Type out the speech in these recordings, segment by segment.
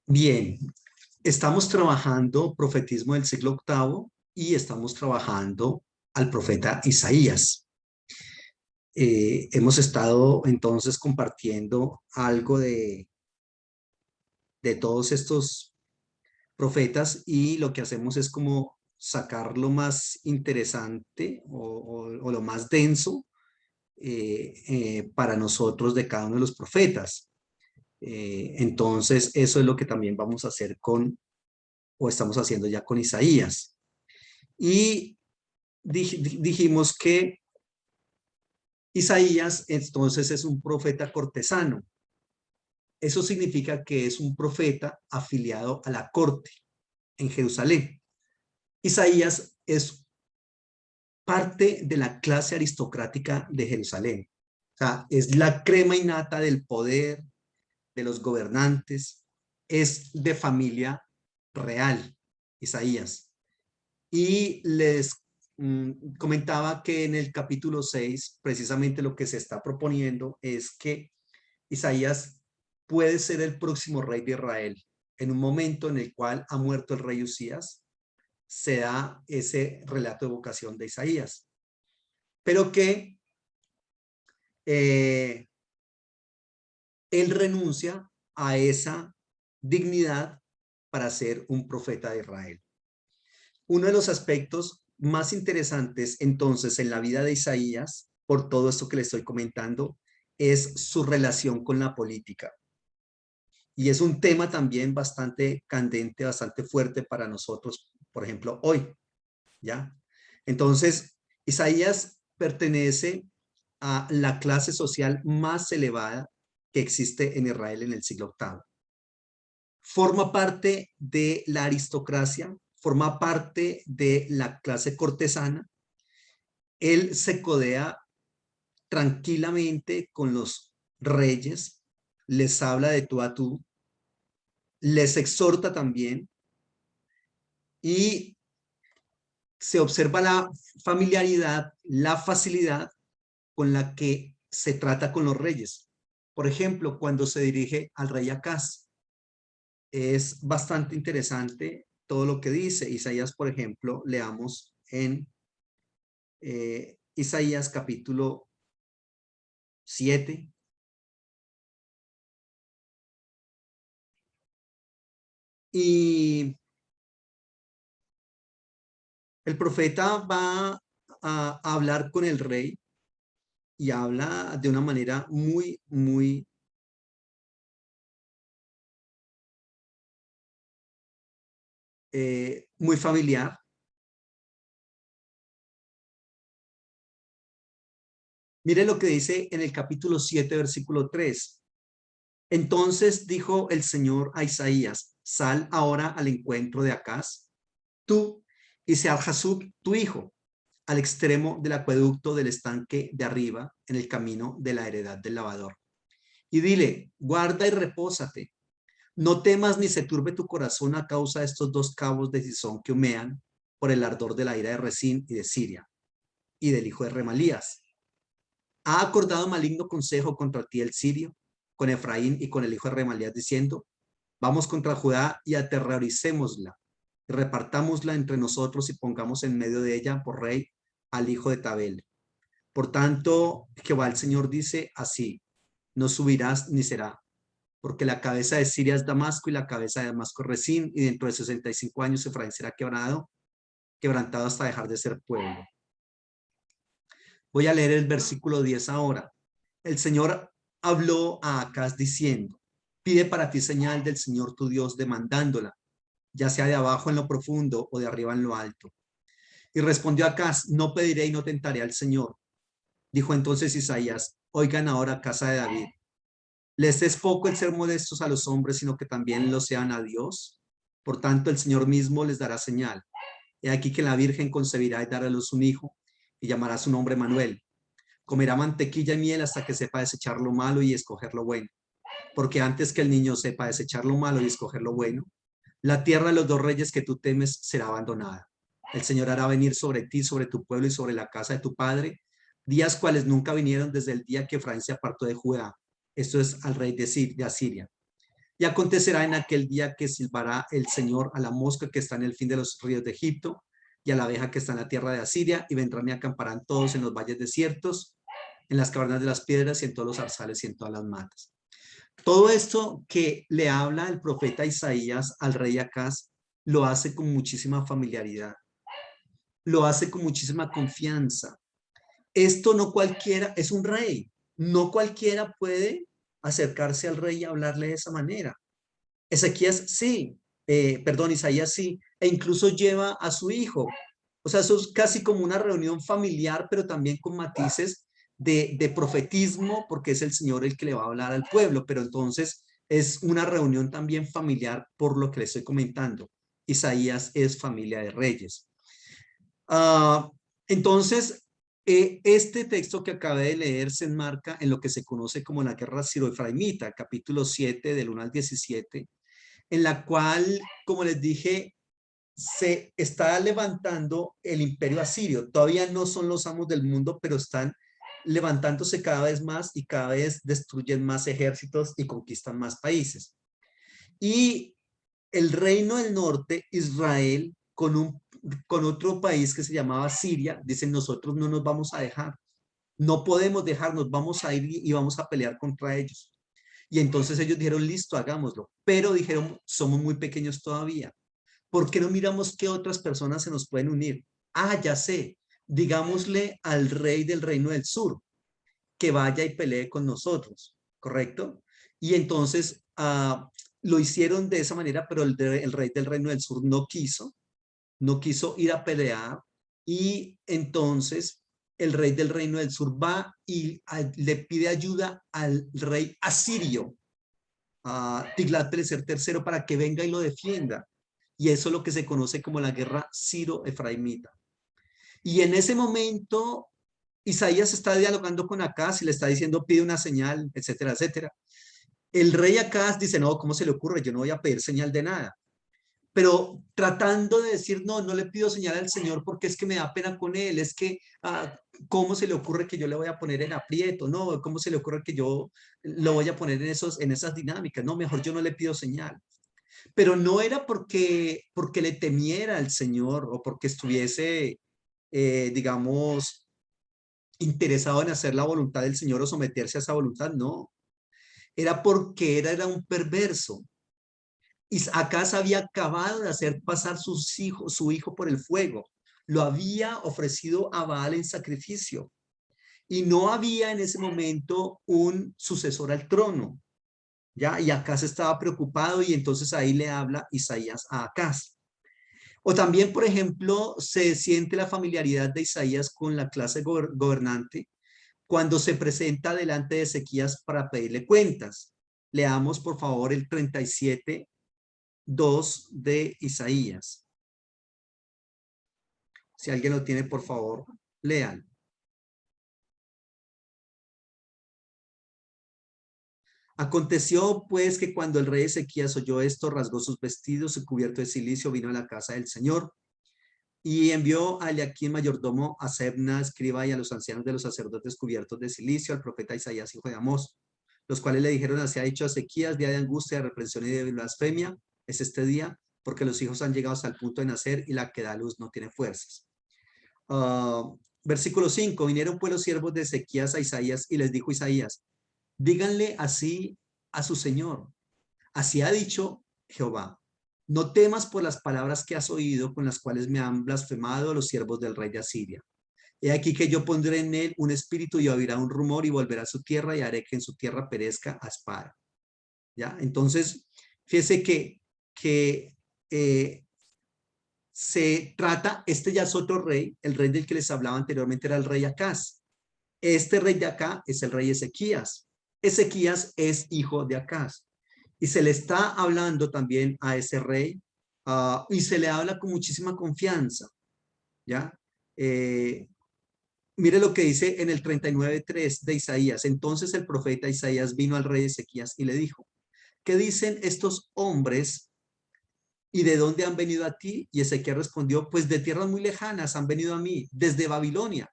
Bien, estamos trabajando profetismo del siglo octavo y estamos trabajando al profeta Isaías. Hemos estado entonces compartiendo algo de todos estos profetas y lo que hacemos es como sacar lo más interesante o lo más denso para nosotros de cada uno de los profetas. Entonces, eso es lo que también vamos a hacer o estamos haciendo ya con Isaías. Y dijimos que Isaías entonces es un profeta cortesano. Eso significa que es un profeta afiliado a la corte en Jerusalén. Isaías es parte de la clase aristocrática de Jerusalén. O sea, es la crema innata del poder, de los gobernantes, es de familia real, Isaías. Y les comentaba que en el capítulo 6, precisamente lo que se está proponiendo es que Isaías puede ser el próximo rey de Israel. En un momento en el cual ha muerto el rey Usías, se da ese relato de vocación de Isaías. Pero que él renuncia a esa dignidad para ser un profeta de Israel. Uno de los aspectos más interesantes entonces en la vida de Isaías, por todo esto que le estoy comentando, es su relación con la política. Y es un tema también bastante candente, bastante fuerte para nosotros, por ejemplo, hoy, ¿ya? Entonces, Isaías pertenece a la clase social más elevada que existe en Israel en el siglo octavo. Forma parte de la aristocracia, forma parte de la clase cortesana. Él se codea tranquilamente con los reyes, les habla de tú a tú, les exhorta también y se observa la familiaridad, la facilidad con la que se trata con los reyes. Por ejemplo, cuando se dirige al rey Acaz, es bastante interesante todo lo que dice Isaías. Por ejemplo, leamos en Isaías capítulo 7. Y el profeta va a hablar con el rey y habla de una manera muy familiar. Mire lo que dice en el capítulo 7, versículo 3. Entonces dijo el Señor a Isaías, sal ahora al encuentro de Acaz, tú y Sear-Jasub, tu hijo, al extremo del acueducto del estanque de arriba, en el camino de la heredad del lavador. Y dile, guarda y repósate. No temas ni se turbe tu corazón a causa de estos dos cabos de Sison que humean por el ardor de la ira de Resín y de Siria y del hijo de Remalías. Ha acordado maligno consejo contra ti el sirio, con Efraín y con el hijo de Remalías, diciendo, vamos contra Judá y aterroricémosla, y repartámosla entre nosotros y pongamos en medio de ella por rey al hijo de Tabel. Por tanto, Jehová el Señor dice así, no subirás ni será, porque la cabeza de Siria es Damasco y la cabeza de Damasco es Resín, y dentro de 65 años Efraín será quebrantado hasta dejar de ser pueblo. Voy a leer el versículo 10 ahora. El Señor habló a Acaz diciendo, pide para ti señal del Señor tu Dios demandándola, ya sea de abajo en lo profundo o de arriba en lo alto. Y respondió Acaz, no pediré y no tentaré al Señor. Dijo entonces Isaías, oigan ahora casa de David. Les es poco el ser modestos a los hombres, sino que también lo sean a Dios. Por tanto, el Señor mismo les dará señal. He aquí que la Virgen concebirá y dará a luz un hijo, y llamará su nombre Manuel. Comerá mantequilla y miel hasta que sepa desechar lo malo y escoger lo bueno. Porque antes que el niño sepa desechar lo malo y escoger lo bueno, la tierra de los dos reyes que tú temes será abandonada. El Señor hará venir sobre ti, sobre tu pueblo y sobre la casa de tu padre, días cuales nunca vinieron desde el día que Efraín se apartó de Judá. Esto es al rey de Asiria. Y acontecerá en aquel día que silbará el Señor a la mosca que está en el fin de los ríos de Egipto y a la abeja que está en la tierra de Asiria, y vendrán y acamparán todos en los valles desiertos, en las cavernas de las piedras y en todos los zarzales y en todas las matas. Todo esto que le habla el profeta Isaías al rey Acaz, lo hace con muchísima familiaridad, lo hace con muchísima confianza. Esto no cualquiera, es un rey, no cualquiera puede acercarse al rey y hablarle de esa manera. Ezequías sí, Isaías sí, e incluso lleva a su hijo. O sea, eso es casi como una reunión familiar, pero también con matices de profetismo, porque es el Señor el que le va a hablar al pueblo, pero entonces es una reunión también familiar por lo que le estoy comentando. Isaías es familia de reyes. Uh, entonces, este texto que acabé de leer se enmarca en lo que se conoce como la guerra siro-efraimita, capítulo 7 del 1 al 17, en la cual, como les dije, se está levantando el imperio asirio. Todavía no son los amos del mundo, pero están levantándose cada vez más y cada vez destruyen más ejércitos y conquistan más países. Y el reino del norte, Israel, con otro país que se llamaba Siria, dicen: nosotros no nos vamos a dejar, no podemos dejarnos, vamos a ir y vamos a pelear contra ellos. Y entonces ellos dijeron: listo, hagámoslo. Pero dijeron: somos muy pequeños todavía. ¿Por qué no miramos qué otras personas se nos pueden unir? Ah, ya sé, digámosle al rey del reino del sur que vaya y pelee con nosotros, ¿correcto? Y entonces lo hicieron de esa manera, pero el rey del reino del sur no quiso ir a pelear, y entonces el rey del reino del sur va y le pide ayuda al rey asirio, a Tiglat-Pileser III, para que venga y lo defienda. Y eso es lo que se conoce como la guerra siro-efraimita. Y en ese momento Isaías está dialogando con Acaz y le está diciendo: pide una señal, etcétera, etcétera. El rey Acaz dice: no, ¿cómo se le ocurre? Yo no voy a pedir señal de nada. Pero tratando de decir: no, no le pido señal al Señor porque es que me da pena con él, es que, ¿cómo se le ocurre que yo le voy a poner en aprieto? No, ¿cómo se le ocurre que yo lo voy a poner en esas dinámicas? No, mejor yo no le pido señal. Pero no era porque le temiera al Señor o porque estuviese, digamos, interesado en hacer la voluntad del Señor o someterse a esa voluntad, no. Era porque era un perverso. Y Acaz había acabado de hacer pasar su hijo por el fuego. Lo había ofrecido a Baal en sacrificio. Y no había en ese momento un sucesor al trono. ¿Ya? Y Acaz estaba preocupado, y entonces ahí le habla Isaías a Acaz. O también, por ejemplo, se siente la familiaridad de Isaías con la clase gobernante cuando se presenta delante de Ezequías para pedirle cuentas. Leamos, por favor, el 37:2 de Isaías. Si alguien lo tiene, por favor, lean. Aconteció pues que cuando el rey Ezequías oyó esto, rasgó sus vestidos y cubierto de cilicio vino a la casa del Señor, y envió a Eliaquim mayordomo, a Sebna escriba, y a los ancianos de los sacerdotes cubiertos de cilicio, al profeta Isaías hijo de Amós, los cuales le dijeron: así ha dicho Ezequías, día de angustia, de reprensión y de blasfemia es este día, porque los hijos han llegado hasta el punto de nacer y la que da luz no tiene fuerzas. Versículo 5: vinieron pues los siervos de Ezequías a Isaías, y les dijo Isaías: díganle así a su señor, así ha dicho Jehová: no temas por las palabras que has oído, con las cuales me han blasfemado los siervos del rey de Asiria. He aquí que yo pondré en él un espíritu, y oirá un rumor, y volverá a su tierra, y haré que en su tierra perezca a espada. ¿Ya? Entonces, fíjese que se trata, este ya es otro rey, el rey del que les hablaba anteriormente era el rey Acaz. Este rey de acá es el rey Ezequías. Ezequías es hijo de Acaz. Y se le está hablando también a ese rey, y se le habla con muchísima confianza, ¿ya? Mire lo que dice en el 39:3 de Isaías. Entonces el profeta Isaías vino al rey Ezequías y le dijo: ¿qué dicen estos hombres y de dónde han venido a ti? Y Ezequías respondió: pues de tierras muy lejanas han venido a mí, desde Babilonia.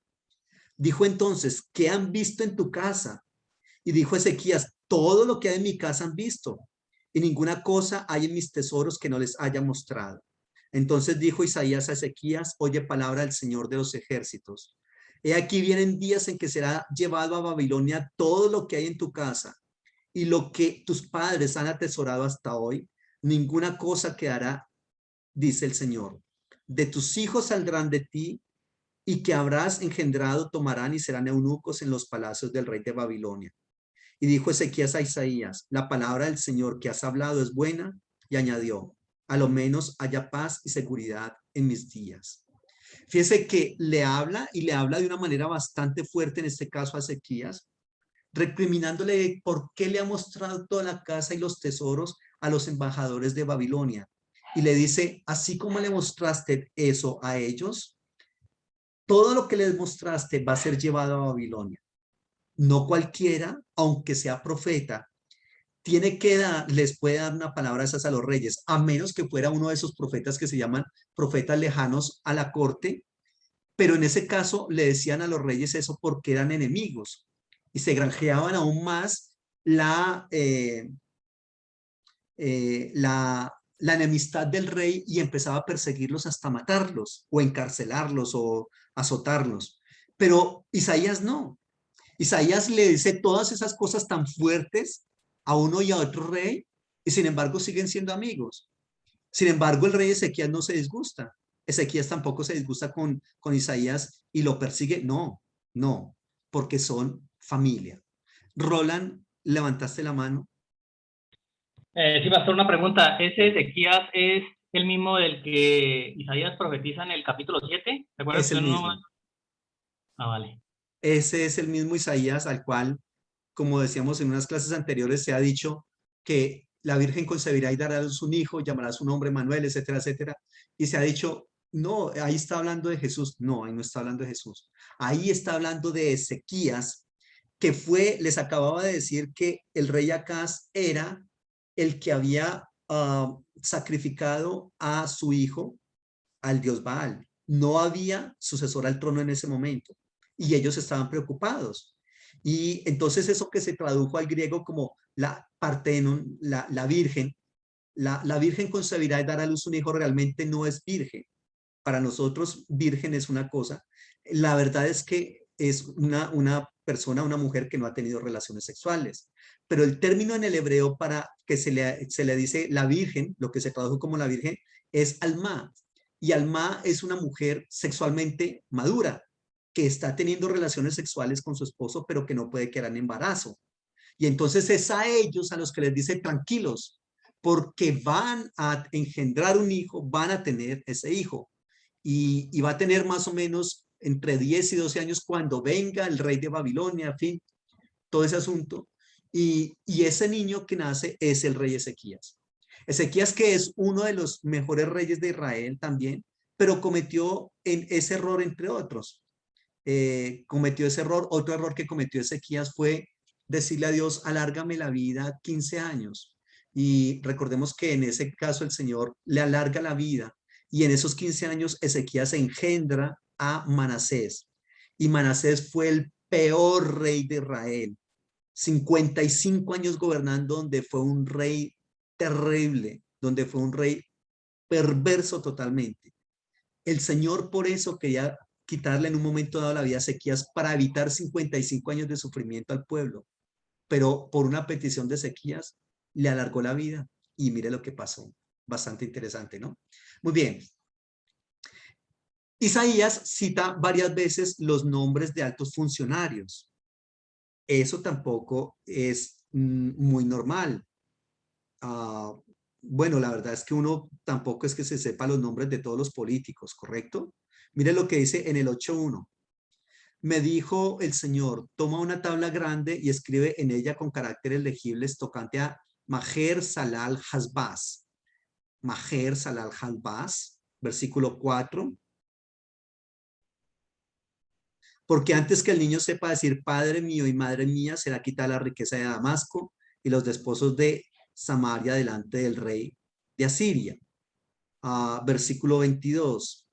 Dijo entonces: ¿qué han visto en tu casa? Y dijo Ezequías: todo lo que hay en mi casa han visto. y ninguna cosa hay en mis tesoros que no les haya mostrado. Entonces dijo Isaías a Ezequías, oye palabra del Señor de los ejércitos. He aquí vienen días en que será llevado a Babilonia todo lo que hay en tu casa y lo que tus padres han atesorado hasta hoy, ninguna cosa quedará, dice el Señor. De tus hijos saldrán de ti y que habrás engendrado tomarán y serán eunucos en los palacios del rey de Babilonia. Y dijo Ezequías a Isaías, la palabra del Señor que has hablado es buena, y añadió, a lo menos haya paz y seguridad en mis días. Fíjese que le habla y le habla de una manera bastante fuerte, en este caso a Ezequías, recriminándole por qué le ha mostrado toda la casa y los tesoros a los embajadores de Babilonia. Y le dice, así como le mostraste eso a ellos, todo lo que les mostraste va a ser llevado a Babilonia. No cualquiera, aunque sea profeta, tiene que dar, les puede dar una palabra esas a los reyes, a menos que fuera uno de esos profetas que se llaman profetas lejanos a la corte, pero en ese caso le decían a los reyes eso porque eran enemigos y se granjeaban aún más la enemistad del rey y empezaba a perseguirlos hasta matarlos o encarcelarlos o azotarlos. Pero Isaías no. Isaías le dice todas esas cosas tan fuertes a uno y a otro rey y sin embargo siguen siendo amigos. Sin embargo, el rey Ezequías no se disgusta. Ezequías tampoco se disgusta con Isaías y lo persigue. No, no, porque son familia. Roland, levantaste la mano. Sí, pastor, una pregunta. ¿Ese Ezequías es el mismo del que Isaías profetiza en el capítulo 7? ¿Recuerdas Es que el no? mismo. Ah, vale. Ese es el mismo Isaías al cual, como decíamos en unas clases anteriores, se ha dicho que la Virgen concebirá y dará a luz un hijo, llamará su nombre Manuel, etcétera, etcétera. Y se ha dicho, no, ahí está hablando de Jesús. No, ahí no está hablando de Jesús. Ahí está hablando de Ezequías, que fue, les acababa de decir que el rey Acaz era el que había sacrificado a su hijo al dios Baal. No había sucesor al trono en ese momento y ellos estaban preocupados. Y entonces eso que se tradujo al griego como la Partenon, la virgen, la virgen concebirá y dará a luz un hijo, realmente no es virgen. Para nosotros virgen es una cosa. La verdad es que es una persona, una mujer que no ha tenido relaciones sexuales. Pero el término en el hebreo para que se le dice la virgen, lo que se tradujo como la virgen, es alma. Y alma es una mujer sexualmente madura, que está teniendo relaciones sexuales con su esposo, pero que no puede quedar en embarazo. Y entonces es a ellos a los que les dice tranquilos, porque van a engendrar un hijo, van a tener ese hijo. Y va a tener más o menos entre 10 y 12 años cuando venga el rey de Babilonia, en fin, todo ese asunto. Y ese niño que nace es el rey Ezequías. Ezequías que es uno de los mejores reyes de Israel también, pero cometió en ese error entre otros. Cometió ese error. Otro error que cometió Ezequías fue decirle a Dios, alárgame la vida 15 años. Y recordemos que en ese caso el Señor le alarga la vida. Y en esos 15 años Ezequías engendra a Manasés. Y Manasés fue el peor rey de Israel. 55 años gobernando donde fue un rey terrible, donde fue un rey perverso totalmente. El Señor por eso quería quitarle en un momento dado la vida a Ezequías para evitar 55 años de sufrimiento al pueblo, pero por una petición de Ezequías le alargó la vida y mire lo que pasó. Bastante interesante, ¿no? Muy bien. Isaías cita varias veces los nombres de altos funcionarios. Eso tampoco es muy normal. Bueno, la verdad es que uno tampoco es que se sepa los nombres de todos los políticos, ¿correcto? Mire lo que dice en el 8.1. Me dijo el Señor, toma una tabla grande y escribe en ella con caracteres legibles tocante a Maher Salal Hasbaz. Maher Salal Hasbaz, versículo 4. Porque antes que el niño sepa decir Padre mío y Madre mía, será quitada la riqueza de Damasco y los desposos de Samaria delante del rey de Asiria. Versículo 22.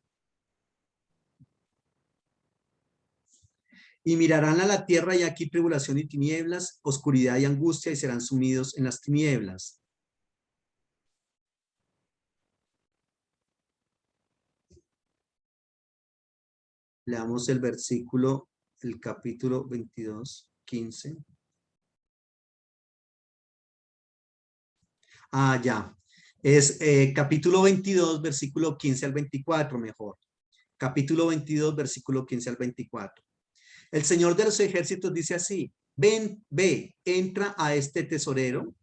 Y mirarán a la tierra y aquí tribulación y tinieblas, oscuridad y angustia y serán sumidos en las tinieblas. Leamos el versículo, el capítulo 22, 15. Ya. Es capítulo 22, versículo 15 al 24, mejor. Capítulo 22, versículo 15 al 24. El Señor de los ejércitos dice así: ven, ve, entra a este tesorero,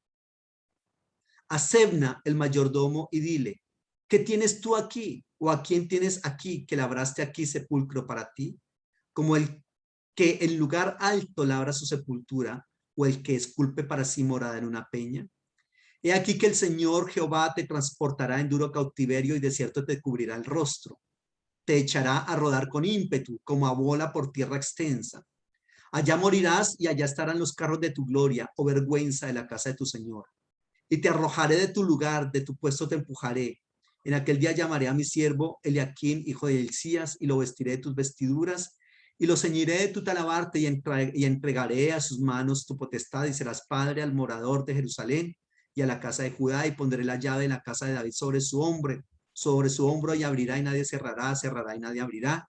a Sebna, el mayordomo, y dile: ¿qué tienes tú aquí? ¿O a quién tienes aquí que labraste aquí sepulcro para ti? Como el que en lugar alto labra su sepultura, o el que esculpe para sí morada en una peña. He aquí que el Señor Jehová te transportará en duro cautiverio y de cierto te cubrirá el rostro. Te echará a rodar con ímpetu, como a bola por tierra extensa. Allá morirás y allá estarán los carros de tu gloria, oh vergüenza de la casa de tu Señor. Y te arrojaré de tu lugar, de tu puesto te empujaré. En aquel día llamaré a mi siervo Eliaquín, hijo de Hilcías, y lo vestiré de tus vestiduras, y lo ceñiré de tu talabarte, y entregaré a sus manos tu potestad, y serás padre al morador de Jerusalén y a la casa de Judá, y pondré la llave en la casa de David sobre su hombro, y abrirá y nadie cerrará, cerrará y nadie abrirá.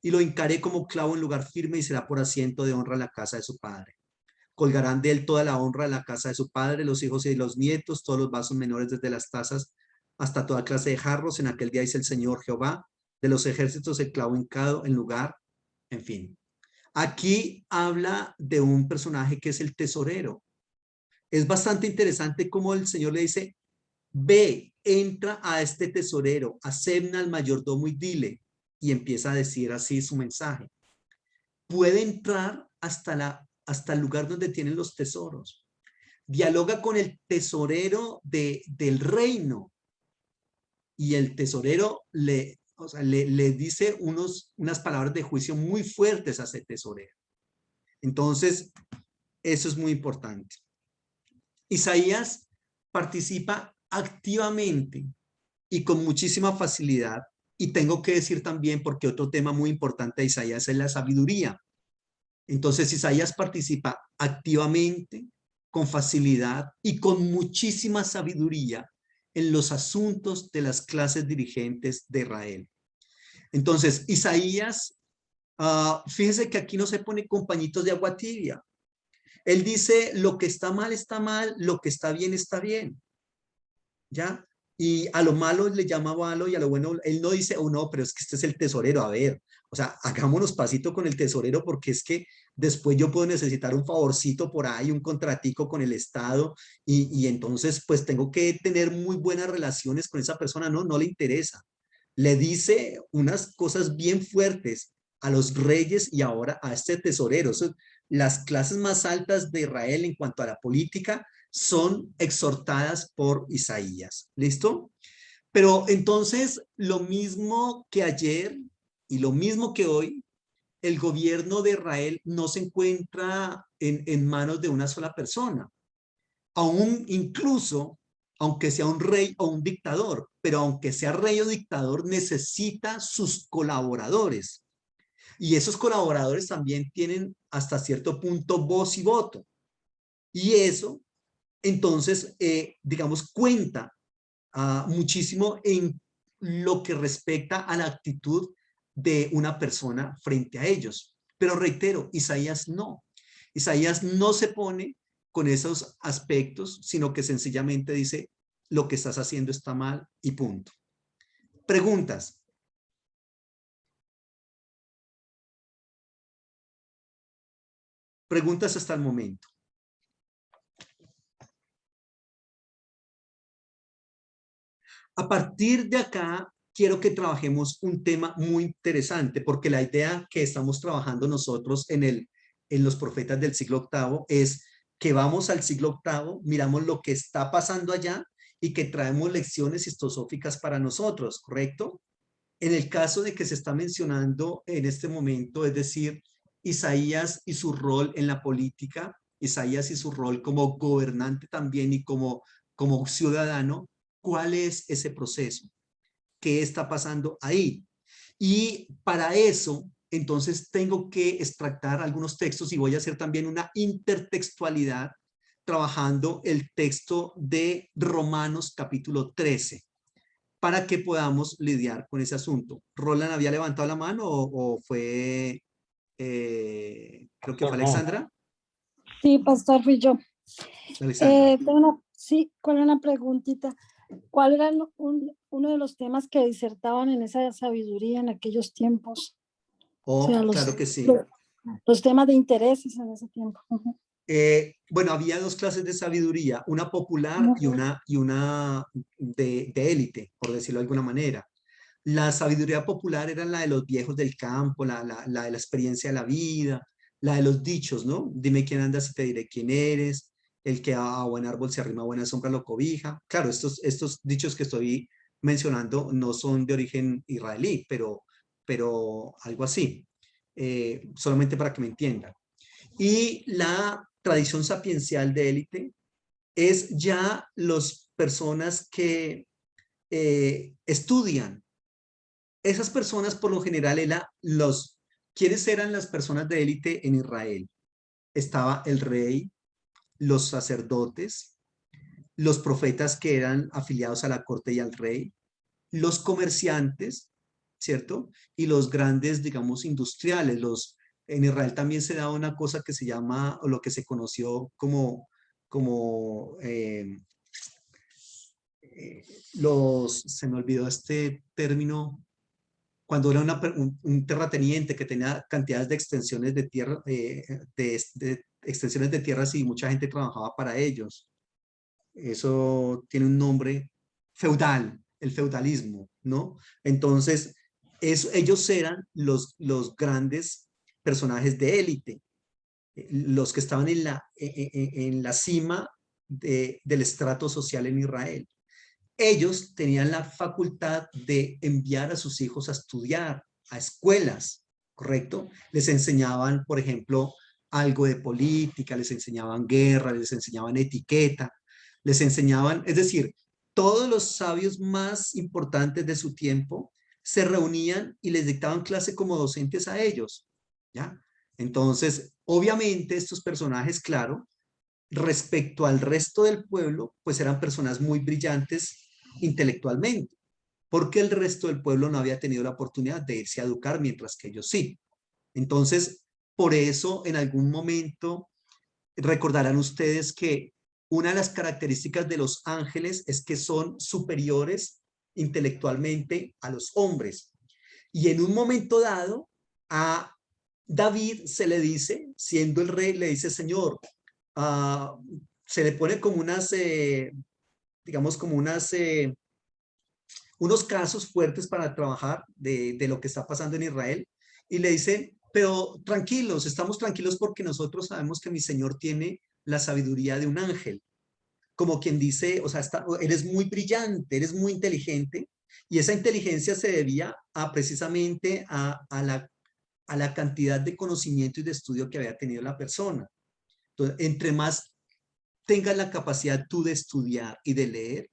Y lo hincaré como clavo en lugar firme, y será por asiento de honra la casa de su padre. Colgarán de él toda la honra de la casa de su padre, los hijos y los nietos, todos los vasos menores desde las tazas hasta toda clase de jarros. En aquel día dice el Señor Jehová de los ejércitos, el clavo hincado en lugar, en fin. Aquí habla de un personaje que es el tesorero. Es bastante interesante cómo el Señor le dice: ve, entra a este tesorero, a Sebna, al mayordomo, y dile, y empieza a decir así su mensaje. Puede entrar hasta el lugar donde tienen los tesoros. Dialoga con el tesorero del reino, y el tesorero le dice unas palabras de juicio muy fuertes a ese tesorero. Entonces, eso es muy importante. Isaías participa activamente y con muchísima facilidad, y tengo que decir también, porque otro tema muy importante de Isaías es la sabiduría. Entonces Isaías participa activamente, con facilidad y con muchísima sabiduría en los asuntos de las clases dirigentes de Israel. Entonces Isaías, fíjense que aquí no se pone con pañitos de agua tibia. Él dice: lo que está mal, lo que está bien, ¿ya? Y a lo malo le llama malo, y a lo bueno, él no dice: oh no, pero es que este es el tesorero, a ver, o sea, hagámonos pasito con el tesorero, porque es que después yo puedo necesitar un favorcito por ahí, un contratico con el Estado, y entonces pues tengo que tener muy buenas relaciones con esa persona. No, no le interesa. Le dice unas cosas bien fuertes a los reyes y ahora a este tesorero. Las clases más altas de Israel en cuanto a la política son exhortadas por Isaías. ¿Listo? Pero entonces, lo mismo que ayer y lo mismo que hoy, el gobierno de Israel no se encuentra en manos de una sola persona. Aún incluso, aunque sea un rey o un dictador, pero aunque sea rey o dictador, necesita sus colaboradores. Y esos colaboradores también tienen hasta cierto punto voz y voto. Y eso, entonces, digamos, cuenta muchísimo en lo que respecta a la actitud de una persona frente a ellos. Pero reitero, Isaías no. Isaías no se pone con esos aspectos, sino que sencillamente dice: lo que estás haciendo está mal y punto. Preguntas. Preguntas hasta el momento. A partir de acá, quiero que trabajemos un tema muy interesante, porque la idea que estamos trabajando nosotros en los profetas del siglo octavo es que vamos al siglo octavo, miramos lo que está pasando allá y que traemos lecciones filosóficas para nosotros, ¿correcto? En el caso de que se está mencionando en este momento, es decir, Isaías y su rol en la política, Isaías y su rol como gobernante también y como ciudadano, ¿cuál es ese proceso? ¿Qué está pasando ahí? Y para eso, entonces tengo que extractar algunos textos, y voy a hacer también una intertextualidad trabajando el texto de Romanos capítulo 13, para que podamos lidiar con ese asunto. ¿Roland había levantado la mano o fue, creo que fue Pastor, no. Alexandra? Sí, pastor, fui yo. Alexandra. Sí, con una preguntita. ¿Cuál era uno de los temas que disertaban en esa sabiduría en aquellos tiempos? O Oh, sea, claro que sí. los temas de intereses en ese tiempo. Ujú. Bueno, había dos clases de sabiduría, una popular y Ujú. una de élite, por decirlo de alguna manera. La sabiduría popular era la de los viejos del campo, la de la experiencia de la vida, la de los dichos, ¿no? Dime quién andas y te diré quién eres, el que a buen árbol se arrima, a buena sombra lo cobija. Claro, estos dichos que estoy mencionando no son de origen israelí, pero algo así, solamente para que me entiendan. Y la tradición sapiencial de élite es ya las personas que estudian. Esas personas por lo general ¿quiénes eran las personas de élite en Israel? Estaba el rey, los sacerdotes, los profetas que eran afiliados a la corte y al rey, los comerciantes, ¿cierto? Y los grandes, digamos, industriales. En Israel también se da una cosa que se llama, o lo que se conoció como se me olvidó este término, cuando era un terrateniente que tenía cantidades de extensiones de tierra, de extensiones de tierras y mucha gente trabajaba para ellos. Eso tiene un nombre feudal, el feudalismo, ¿no? Entonces, ellos eran los grandes personajes de élite, los que estaban en la cima del estrato social en Israel. Ellos tenían la facultad de enviar a sus hijos a estudiar a escuelas, ¿correcto? Les enseñaban, por ejemplo, algo de política, les enseñaban guerra, les enseñaban etiqueta, les enseñaban, es decir, todos los sabios más importantes de su tiempo se reunían y les dictaban clase como docentes a ellos, ¿ya? Entonces, obviamente estos personajes, claro, respecto al resto del pueblo, pues eran personas muy brillantes intelectualmente, porque el resto del pueblo no había tenido la oportunidad de irse a educar, mientras que ellos sí. Entonces, por eso en algún momento recordarán ustedes que una de las características de los ángeles es que son superiores intelectualmente a los hombres. Y en un momento dado, a David se le dice, siendo el rey, le dice, Señor, se le pone como digamos, como unos casos fuertes para trabajar de lo que está pasando en Israel, y le dice, pero tranquilos, estamos tranquilos porque nosotros sabemos que mi Señor tiene la sabiduría de un ángel. Como quien dice, o sea, eres muy brillante, eres muy inteligente, y esa inteligencia se debía precisamente a la cantidad de conocimiento y de estudio que había tenido la persona. Entonces, entre más tengas la capacidad tú de estudiar y de leer,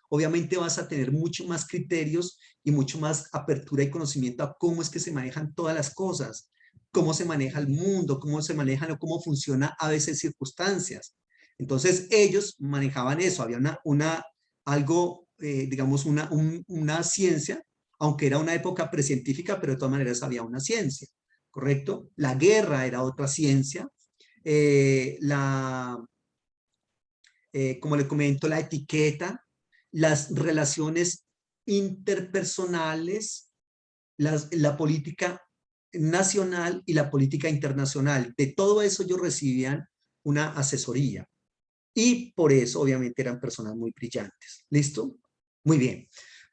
obviamente vas a tener mucho más criterios y mucho más apertura y conocimiento a cómo es que se manejan todas las cosas, cómo se maneja el mundo, cómo se manejan o cómo funciona a veces circunstancias. Entonces ellos manejaban eso, había algo, digamos, una ciencia, aunque era una época precientífica, pero de todas maneras había una ciencia, ¿correcto? La guerra era otra ciencia, como le comento, la etiqueta, las relaciones interpersonales, la política nacional y la política internacional. De todo eso ellos recibían una asesoría y por eso obviamente eran personas muy brillantes. ¿Listo? Muy bien.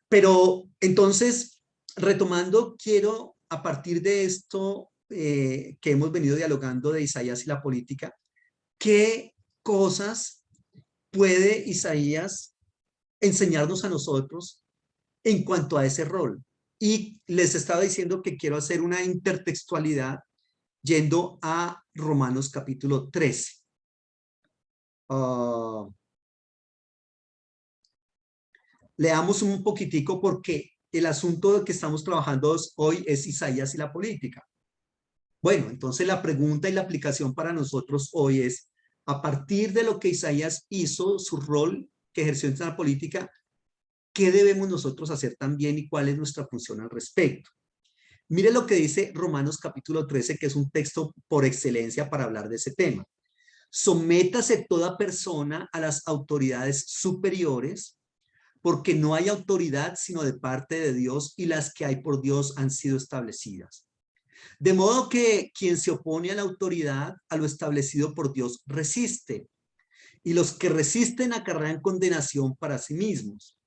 Pero entonces, retomando, quiero a partir de esto que hemos venido dialogando de Isaías y la política, ¿qué cosas puede Isaías enseñarnos a nosotros en cuanto a ese rol? Y les estaba diciendo que quiero hacer una intertextualidad yendo a Romanos capítulo 13. Leamos un poquitico porque el asunto de que estamos trabajando hoy es Isaías y la política. Bueno, entonces la pregunta y la aplicación para nosotros hoy es, a partir de lo que Isaías hizo, su rol que ejerció en la política, ¿qué debemos nosotros hacer también y cuál es nuestra función al respecto? Mire lo que dice Romanos capítulo 13, que es un texto por excelencia para hablar de ese tema. Sométase toda persona a las autoridades superiores, porque no hay autoridad sino de parte de Dios, y las que hay por Dios han sido establecidas. De modo que quien se opone a la autoridad, a lo establecido por Dios, resiste, y los que resisten acarrean condenación para sí mismos,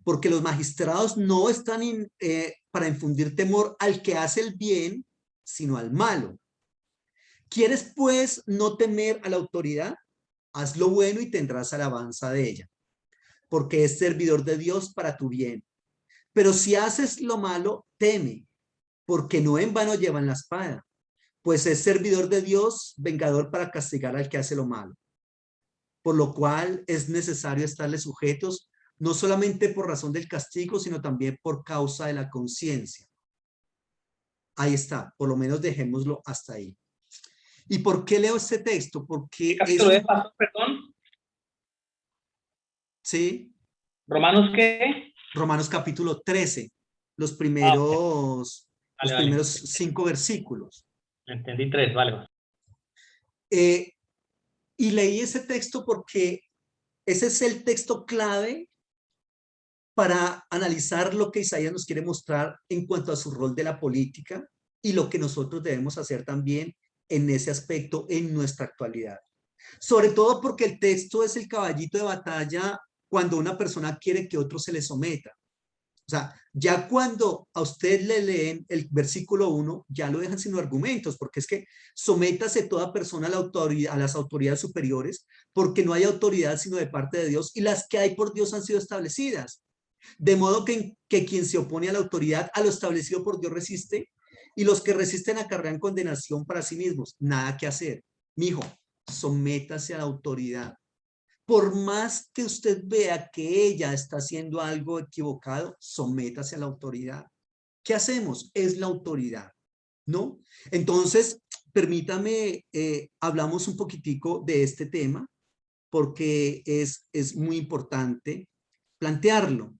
porque los magistrados no están para infundir temor al que hace el bien, sino al malo. ¿Quieres pues no temer a la autoridad? Haz lo bueno y tendrás alabanza de ella, porque es servidor de Dios para tu bien. Pero si haces lo malo, teme, porque no en vano llevan la espada, pues es servidor de Dios, vengador para castigar al que hace lo malo. Por lo cual es necesario estarle sujetos, no solamente por razón del castigo, sino también por causa de la conciencia. Ahí está, por lo menos dejémoslo hasta ahí. ¿Y por qué leo este texto? ¿Qué Porque es capítulo es, pastor? Perdón. ¿sí? ¿Romanos qué? Romanos capítulo 13, los Ok. primeros, los Vale, vale. primeros 5 versículos. Entendí 3, vale. Eh, y leí ese texto porque ese es el texto clave para analizar lo que Isaías nos quiere mostrar en cuanto a su rol de la política y lo que nosotros debemos hacer también en ese aspecto en nuestra actualidad. Sobre todo porque el texto es el caballito de batalla cuando una persona quiere que otro se le someta. O sea, ya cuando a usted le leen el versículo 1, ya lo dejan sin argumentos, porque es que sométase toda persona a la autoridad, a las autoridades superiores, porque no hay autoridad sino de parte de Dios, y las que hay por Dios han sido establecidas. De modo que quien se opone a la autoridad, a lo establecido por Dios resiste, y los que resisten acarrean condenación para sí mismos. Nada que hacer. Mijo, sométase a la autoridad. Por más que usted vea que ella está haciendo algo equivocado, sométase a la autoridad. ¿Qué hacemos? Es la autoridad, ¿no? Entonces, permítame, hablamos un poquitico de este tema, porque es muy importante plantearlo.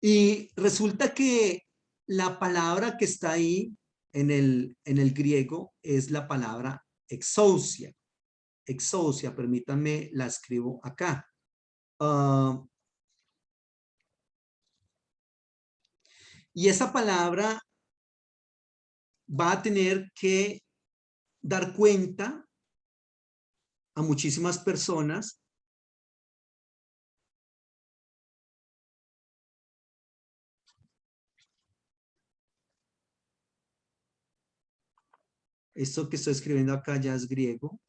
Y resulta que la palabra que está ahí en el griego es la palabra exousia. Exousia, permítanme, la escribo acá. Y esa palabra va a tener que dar cuenta a muchísimas personas esto que estoy escribiendo acá ya es griego.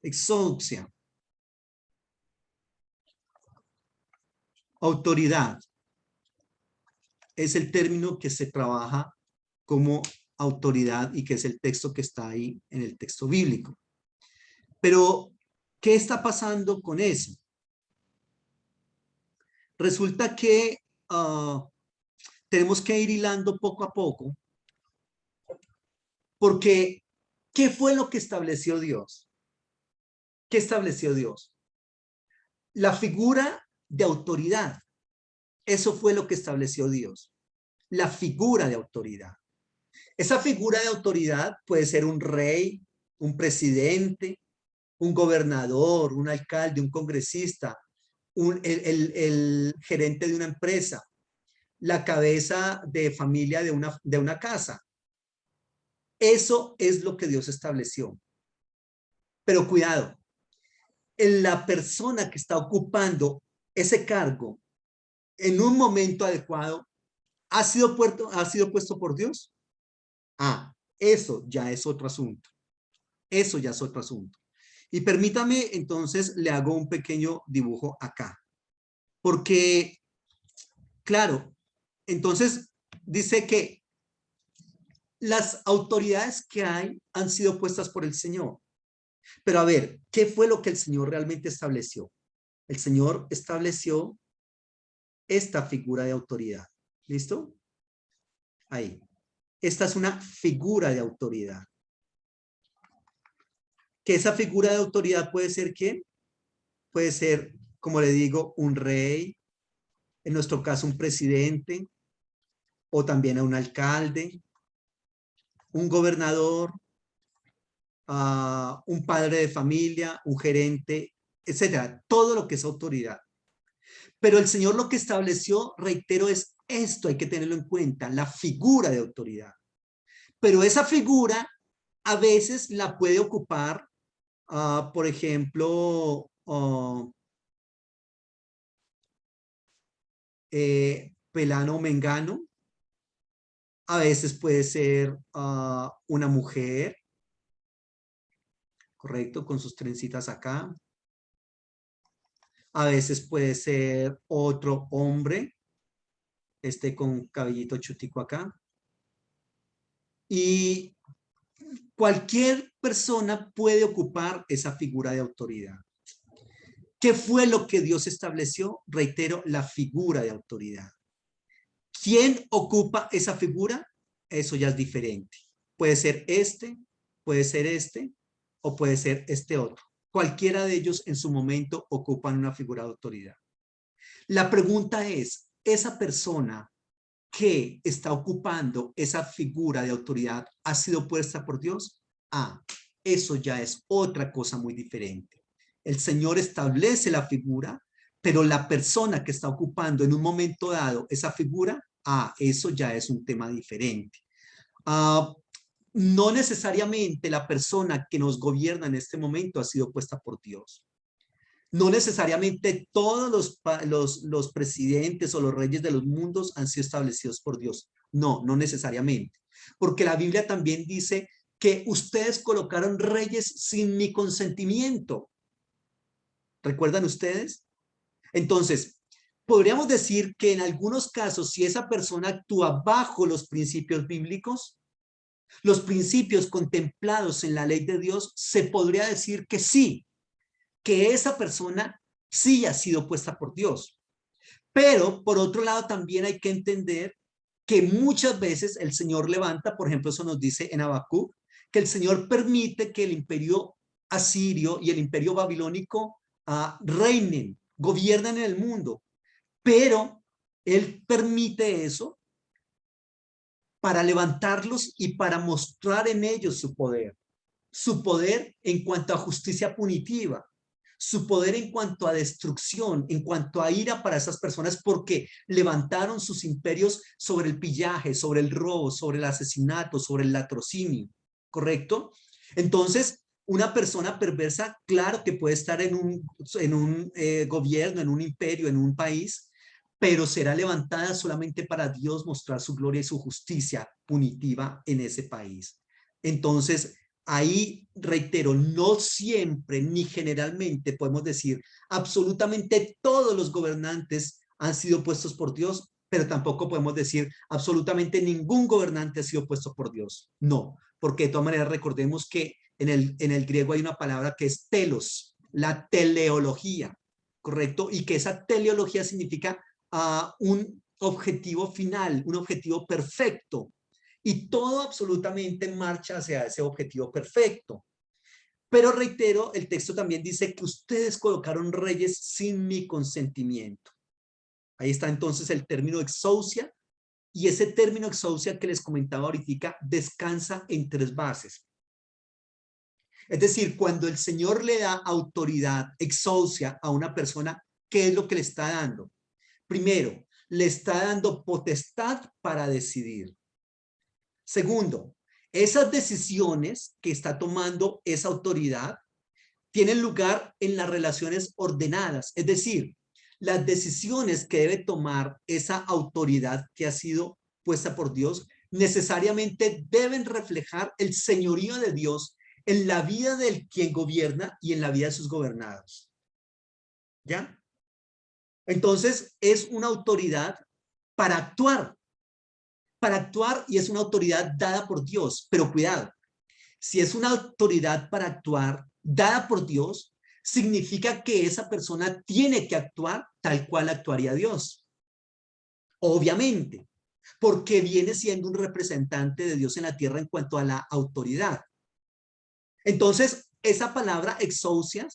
Exousia. Autoridad. Es el término que se trabaja como autoridad y que es el texto que está ahí en el texto bíblico. Pero, ¿qué está pasando con eso? Resulta que tenemos que ir hilando poco a poco, porque ¿qué fue lo que estableció Dios? ¿Qué estableció Dios? La figura de autoridad. Eso fue lo que estableció Dios. La figura de autoridad. Esa figura de autoridad puede ser un rey, un presidente, un gobernador, un alcalde, un congresista, el gerente de una empresa, la cabeza de familia de una casa. Eso es lo que Dios estableció. Pero cuidado, en la persona que está ocupando ese cargo en un momento adecuado, ¿ha sido puesto por Dios? Ah, eso ya es otro asunto. Eso ya es otro asunto. Y permítame, entonces, le hago un pequeño dibujo acá. Porque, claro, entonces dice que las autoridades que hay han sido puestas por el Señor. Pero a ver, ¿qué fue lo que el Señor realmente estableció? El Señor estableció esta figura de autoridad. ¿Listo? Ahí. esta es una figura de autoridad. Que esa figura de autoridad puede ser ¿quién? Puede ser, como le digo, un rey, en nuestro caso un presidente, o también a un alcalde, un gobernador, un padre de familia, un gerente, etcétera. Todo lo que es autoridad. Pero el Señor lo que estableció, reitero, es esto, hay que tenerlo en cuenta, la figura de autoridad. Pero esa figura a veces la puede ocupar, por ejemplo, Pelano o Mengano. A veces puede ser una mujer, correcto, con sus trencitas acá. A veces puede ser otro hombre, con cabellito chutico acá. Y cualquier persona puede ocupar esa figura de autoridad. ¿Qué fue lo que Dios estableció? Reitero, la figura de autoridad. ¿Quién ocupa esa figura? Eso ya es diferente. Puede ser puede ser o puede ser este otro. Cualquiera de ellos en su momento ocupan una figura de autoridad. La pregunta es, ¿esa persona que está ocupando esa figura de autoridad ha sido puesta por Dios? Eso ya es otra cosa muy diferente. El Señor establece la figura, pero la persona que está ocupando en un momento dado esa figura, eso ya es un tema diferente. No necesariamente la persona que nos gobierna en este momento ha sido puesta por Dios. No necesariamente todos los presidentes o los reyes de los mundos han sido establecidos por Dios. No, no necesariamente. Porque la Biblia también dice que ustedes colocaron reyes sin mi consentimiento. ¿Recuerdan ustedes? Entonces, podríamos decir que en algunos casos, si esa persona actúa bajo los principios bíblicos, los principios contemplados en la ley de Dios, se podría decir que sí, que esa persona sí ha sido puesta por Dios. Pero, por otro lado, también hay que entender que muchas veces el Señor levanta, por ejemplo, eso nos dice en Habacuc, que el Señor permite que el imperio asirio y el imperio babilónico reinen, gobiernen en el mundo, pero Él permite eso para levantarlos y para mostrar en ellos su poder en cuanto a justicia punitiva, su poder en cuanto a destrucción, en cuanto a ira para esas personas, porque levantaron sus imperios sobre el pillaje, sobre el robo, sobre el asesinato, sobre el latrocinio, ¿correcto? Entonces, una persona perversa, claro que puede estar en un gobierno, en un imperio, en un país, pero será levantada solamente para Dios mostrar su gloria y su justicia punitiva en ese país. Entonces, ahí reitero, no siempre ni generalmente podemos decir absolutamente todos los gobernantes han sido puestos por Dios, pero tampoco podemos decir absolutamente ningún gobernante ha sido puesto por Dios. No, porque de todas maneras recordemos que en el griego hay una palabra que es telos, la teleología, ¿correcto? Y que esa teleología significa un objetivo final, un objetivo perfecto. Y todo absolutamente marcha hacia ese objetivo perfecto. Pero reitero, el texto también dice que ustedes colocaron reyes sin mi consentimiento. Ahí está entonces el término exousia, y ese término exousia que les comentaba ahorita descansa en tres bases. Es decir, cuando el Señor le da autoridad, exousia a una persona, ¿qué es lo que le está dando? Primero, le está dando potestad para decidir. Segundo, esas decisiones que está tomando esa autoridad tienen lugar en las relaciones ordenadas, es decir, las decisiones que debe tomar esa autoridad que ha sido puesta por Dios necesariamente deben reflejar el señorío de Dios en la vida del quien gobierna y en la vida de sus gobernados. ¿Ya? Entonces, es una autoridad para actuar y es una autoridad dada por Dios, pero cuidado, si es una autoridad para actuar dada por Dios, significa que esa persona tiene que actuar tal cual actuaría Dios. Obviamente, porque viene siendo un representante de Dios en la tierra en cuanto a la autoridad. Entonces, esa palabra exousia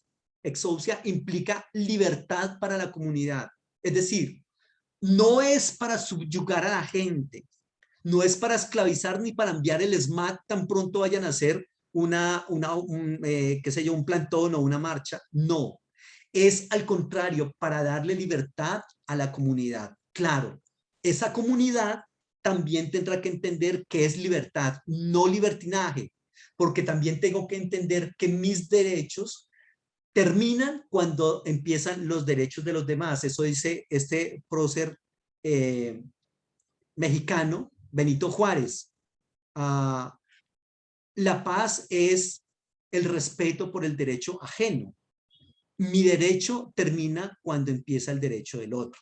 implica libertad para la comunidad. Es decir, no es para subyugar a la gente, no es para esclavizar ni para enviar el SMAT tan pronto vayan a hacer qué sé yo, un plantón o una marcha. No, es al contrario, para darle libertad a la comunidad. Claro, esa comunidad también tendrá que entender qué es libertad, no libertinaje, porque también tengo que entender que mis derechos terminan cuando empiezan los derechos de los demás. Eso dice este prócer mexicano, Benito Juárez. La paz es el respeto por el derecho ajeno. Mi derecho termina cuando empieza el derecho del otro.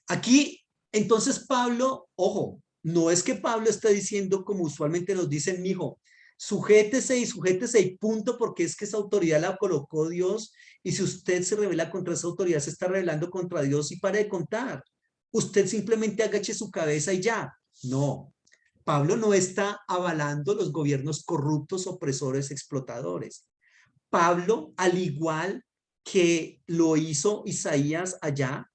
Aquí, entonces Pablo, ojo, no es que Pablo esté diciendo como usualmente nos dicen, mijo, sujétese y punto, porque es que esa autoridad la colocó Dios y si usted se revela contra esa autoridad, se está rebelando contra Dios y pare de contar. Usted simplemente agache su cabeza y ya. No, Pablo no está avalando los gobiernos corruptos, opresores, explotadores. Pablo, al igual que lo hizo Isaías allá,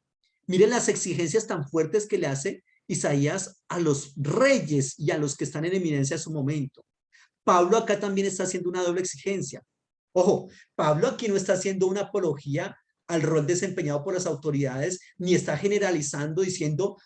miren las exigencias tan fuertes que le hace Isaías a los reyes y a los que están en eminencia a su momento. Pablo acá también está haciendo una doble exigencia. Ojo, Pablo aquí no está haciendo una apología al rol desempeñado por las autoridades, ni está generalizando diciendo,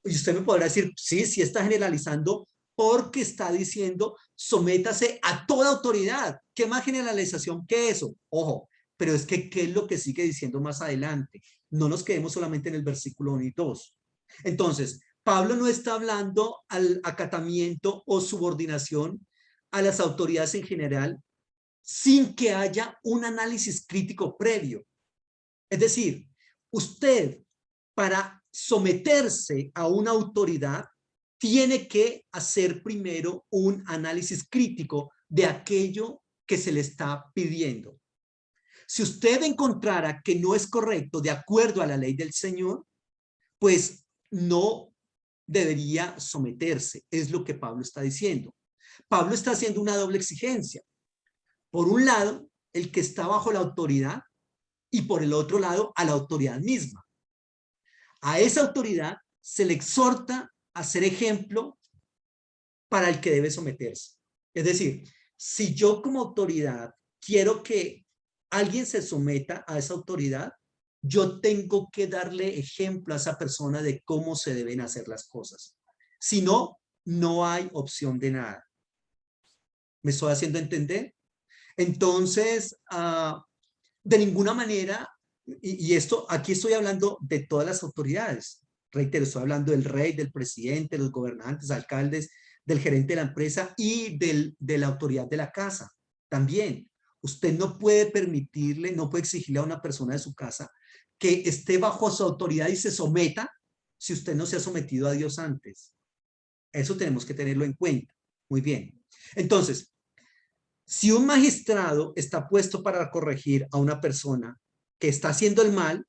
y usted me podrá decir, sí, sí está generalizando, porque está diciendo, sométase a toda autoridad. ¿Qué más generalización que eso? Ojo, pero es que, ¿qué es lo que sigue diciendo más adelante? No nos quedemos solamente en el versículo 1 y 2. Entonces, Pablo no está hablando al acatamiento o subordinación a las autoridades en general sin que haya un análisis crítico previo. Es decir, usted para someterse a una autoridad tiene que hacer primero un análisis crítico de aquello que se le está pidiendo. Si usted encontrara que no es correcto de acuerdo a la ley del Señor, pues no debería someterse, es lo que Pablo está diciendo. Pablo está haciendo una doble exigencia. Por un lado, el que está bajo la autoridad y por el otro lado, a la autoridad misma. A esa autoridad se le exhorta a ser ejemplo para el que debe someterse. Es decir, si yo como autoridad quiero que alguien se someta a esa autoridad, yo tengo que darle ejemplo a esa persona de cómo se deben hacer las cosas. Si no, no hay opción de nada. ¿Me estoy haciendo entender? Entonces, de ninguna manera, y esto, aquí estoy hablando de todas las autoridades. Reitero, estoy hablando del rey, del presidente, los gobernantes, alcaldes, del gerente de la empresa y de la autoridad de la casa. También, usted no puede permitirle, no puede exigirle a una persona de su casa que esté bajo su autoridad y se someta si usted no se ha sometido a Dios antes. Eso tenemos que tenerlo en cuenta. Muy bien. Entonces, si un magistrado está puesto para corregir a una persona que está haciendo el mal,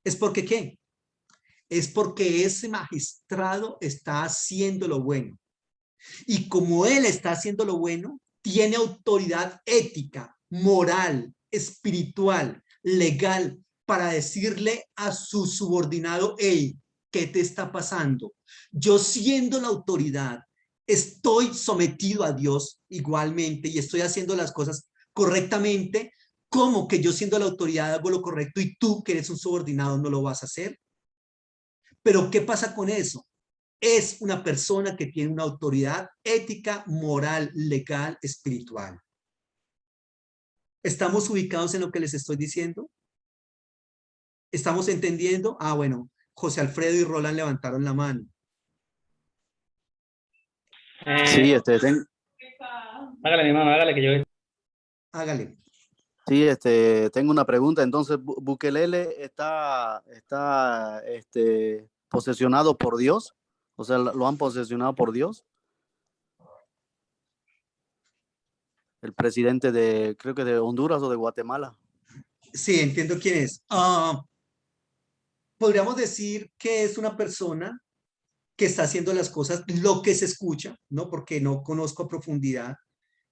¿es porque qué? Es porque ese magistrado está haciendo lo bueno. Y como él está haciendo lo bueno, tiene autoridad ética, moral, espiritual, legal, para decirle a su subordinado, hey, ¿qué te está pasando? Yo siendo la autoridad, estoy sometido a Dios igualmente y estoy haciendo las cosas correctamente. ¿Cómo que yo siendo la autoridad hago lo correcto y tú que eres un subordinado no lo vas a hacer? Pero ¿qué pasa con eso? Es una persona que tiene una autoridad ética, moral, legal, espiritual. ¿Estamos ubicados en lo que les estoy diciendo? ¿Estamos entendiendo? Bueno, José Alfredo y Roland levantaron la mano. Sí, Hágale, mi hermano, hágale que yo... Hágale. sí, tengo una pregunta. Entonces, Bukelele está posesionado por Dios. O sea, lo han posesionado por Dios. El presidente de, creo que de Honduras o de Guatemala. Sí, entiendo quién es. Podríamos decir que es una persona que está haciendo las cosas, lo que se escucha, ¿no? Porque no conozco a profundidad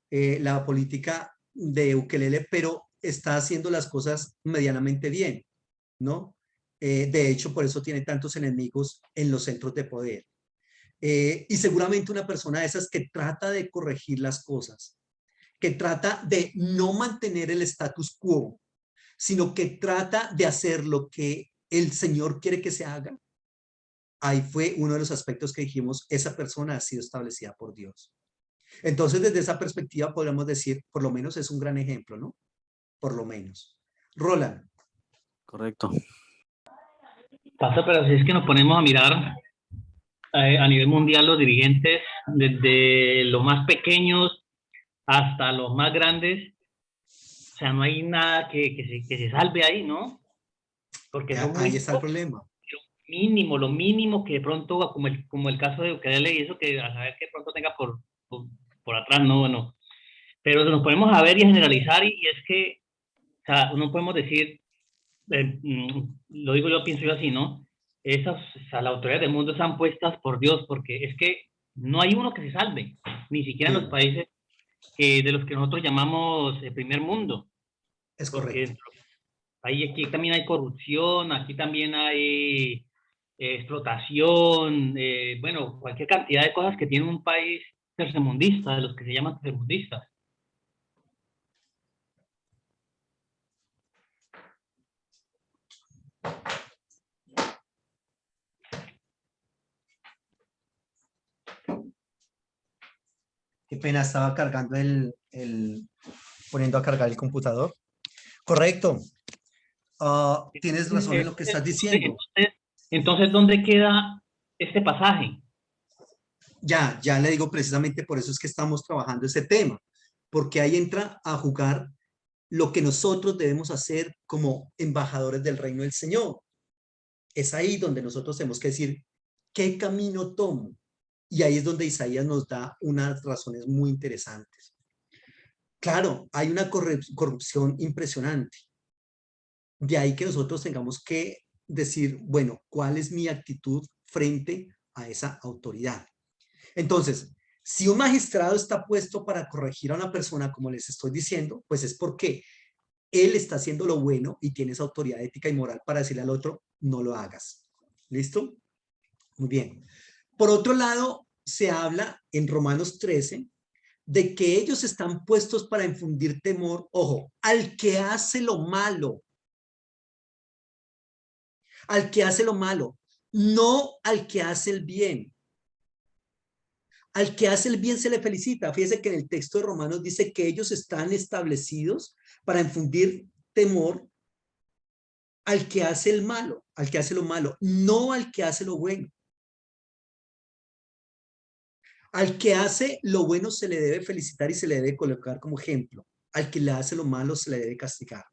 la política de Bukele, pero está haciendo las cosas medianamente bien, ¿no? De hecho, por eso tiene tantos enemigos en los centros de poder. Y seguramente una persona de esas que trata de corregir las cosas, que trata de no mantener el status quo, sino que trata de hacer lo que el Señor quiere que se haga. Ahí fue uno de los aspectos que dijimos, esa persona ha sido establecida por Dios. Entonces, desde esa perspectiva podríamos decir, por lo menos es un gran ejemplo, ¿no? Por lo menos. Roland. Correcto. Pasa, pero si es que nos ponemos a mirar a nivel mundial los dirigentes, desde los más pequeños hasta los más grandes, o sea, no hay nada que se salve ahí, ¿no? Porque son Ahí muy está el problema. mínimo, lo mínimo que de pronto, como el caso de Bukele y eso, que a saber que de pronto tenga por atrás, no, bueno. Pero nos ponemos a ver y a generalizar y es que, o sea, no podemos decir, lo digo yo, pienso yo así, ¿no? Esas, o sea, las autoridades del mundo están puestas por Dios, porque es que no hay uno que se salve, ni siquiera en los países de los que nosotros llamamos el primer mundo, Es correcto. porque aquí también hay corrupción, aquí también hay explotación, bueno, cualquier cantidad de cosas que tiene un país tercermundista, de los que se llaman tercermundistas. Qué pena, estaba cargando poniendo a cargar el computador. Correcto. Tienes razón en lo que estás diciendo. Entonces, ¿dónde queda este pasaje? Ya le digo precisamente por eso es que estamos trabajando ese tema, porque ahí entra a jugar lo que nosotros debemos hacer como embajadores del reino del Señor. Es ahí donde nosotros tenemos que decir, ¿qué camino tomo? Y ahí es donde Isaías nos da unas razones muy interesantes. Claro, hay una corrupción impresionante. De ahí que nosotros tengamos que decir, bueno, ¿cuál es mi actitud frente a esa autoridad? Entonces, si un magistrado está puesto para corregir a una persona, como les estoy diciendo, pues es porque él está haciendo lo bueno y tiene esa autoridad ética y moral para decirle al otro, no lo hagas. ¿Listo? Muy bien. Por otro lado, se habla en Romanos 13 de que ellos están puestos para infundir temor, ojo, al que hace lo malo. Al que hace lo malo, no al que hace el bien. Al que hace el bien se le felicita. Fíjese que en el texto de Romanos dice que ellos están establecidos para infundir temor al que hace el malo, al que hace lo malo, no al que hace lo bueno. Al que hace lo bueno se le debe felicitar y se le debe colocar como ejemplo. Al que le hace lo malo se le debe castigar.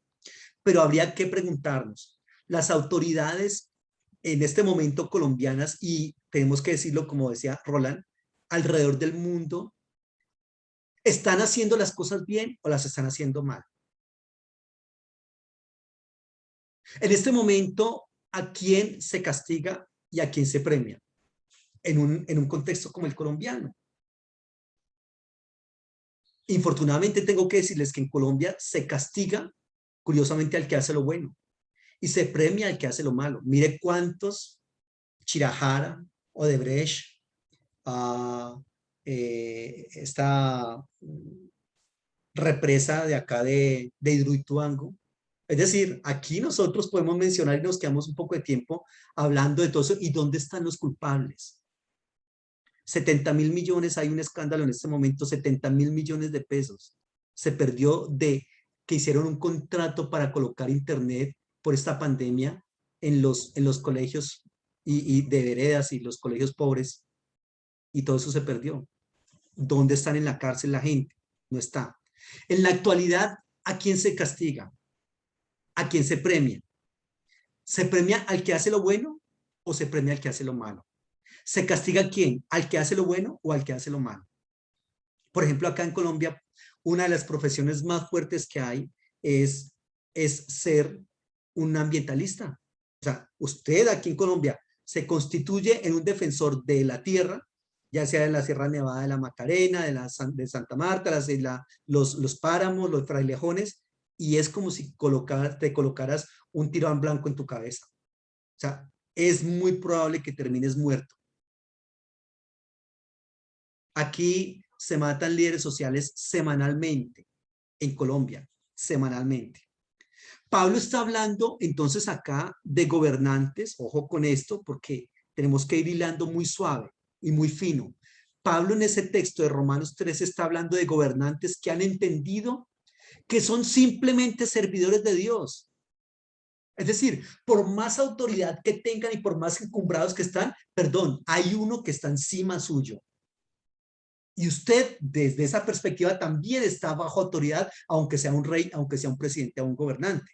Pero habría que preguntarnos, las autoridades en este momento colombianas, y tenemos que decirlo como decía Roland, alrededor del mundo, ¿están haciendo las cosas bien o las están haciendo mal? En este momento, ¿a quién se castiga y a quién se premia? En un contexto como el colombiano. Infortunadamente tengo que decirles que en Colombia se castiga, curiosamente, al que hace lo bueno y se premia al que hace lo malo. Mire cuántos Chirajara, Odebrecht, esta represa de acá de Hidroituango. Es decir, aquí nosotros podemos mencionar y nos quedamos un poco de tiempo hablando de todo eso. ¿Y dónde están los culpables? 70.000 millones, hay un escándalo en este momento, 70.000 millones de pesos. Se perdió de que hicieron un contrato para colocar internet por esta pandemia en los colegios y de veredas y los colegios pobres, y todo eso se perdió. ¿Dónde están en la cárcel la gente? No está. En la actualidad, ¿a quién se castiga? ¿A quién se premia? ¿Se premia al que hace lo bueno o se premia al que hace lo malo? ¿Se castiga a quién? ¿Al que hace lo bueno o al que hace lo malo? Por ejemplo, acá en Colombia, una de las profesiones más fuertes que hay es ser un ambientalista. O sea, usted aquí en Colombia se constituye en un defensor de la tierra, ya sea de la Sierra Nevada de la Macarena, de Santa Marta, los páramos, los frailejones, y es como si te colocaras un tiro en blanco en tu cabeza. O sea, es muy probable que termines muerto. Aquí se matan líderes sociales semanalmente, en Colombia, semanalmente. Pablo está hablando entonces acá de gobernantes, ojo con esto, porque tenemos que ir hilando muy suave y muy fino. Pablo en ese texto de Romanos 3 está hablando de gobernantes que han entendido que son simplemente servidores de Dios. Es decir, por más autoridad que tengan y por más encumbrados que están, perdón, hay uno que está encima suyo. Y usted, desde esa perspectiva, también está bajo autoridad, aunque sea un rey, aunque sea un presidente o un gobernante.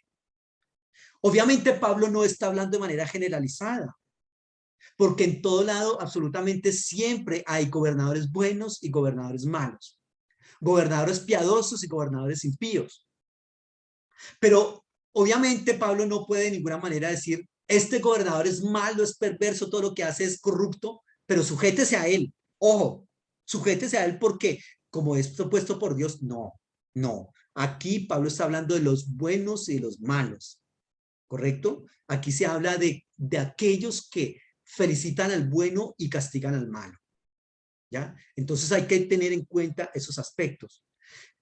Obviamente, Pablo no está hablando de manera generalizada, porque en todo lado, absolutamente siempre hay gobernadores buenos y gobernadores malos, gobernadores piadosos y gobernadores impíos. Pero obviamente Pablo no puede de ninguna manera decir, este gobernador es malo, es perverso, todo lo que hace es corrupto, pero sujétese a él. Ojo, sujétese a él porque como es propuesto por Dios, no. Aquí Pablo está hablando de los buenos y de los malos, ¿correcto? Aquí se habla de aquellos que felicitan al bueno y castigan al malo, ¿ya? Entonces hay que tener en cuenta esos aspectos.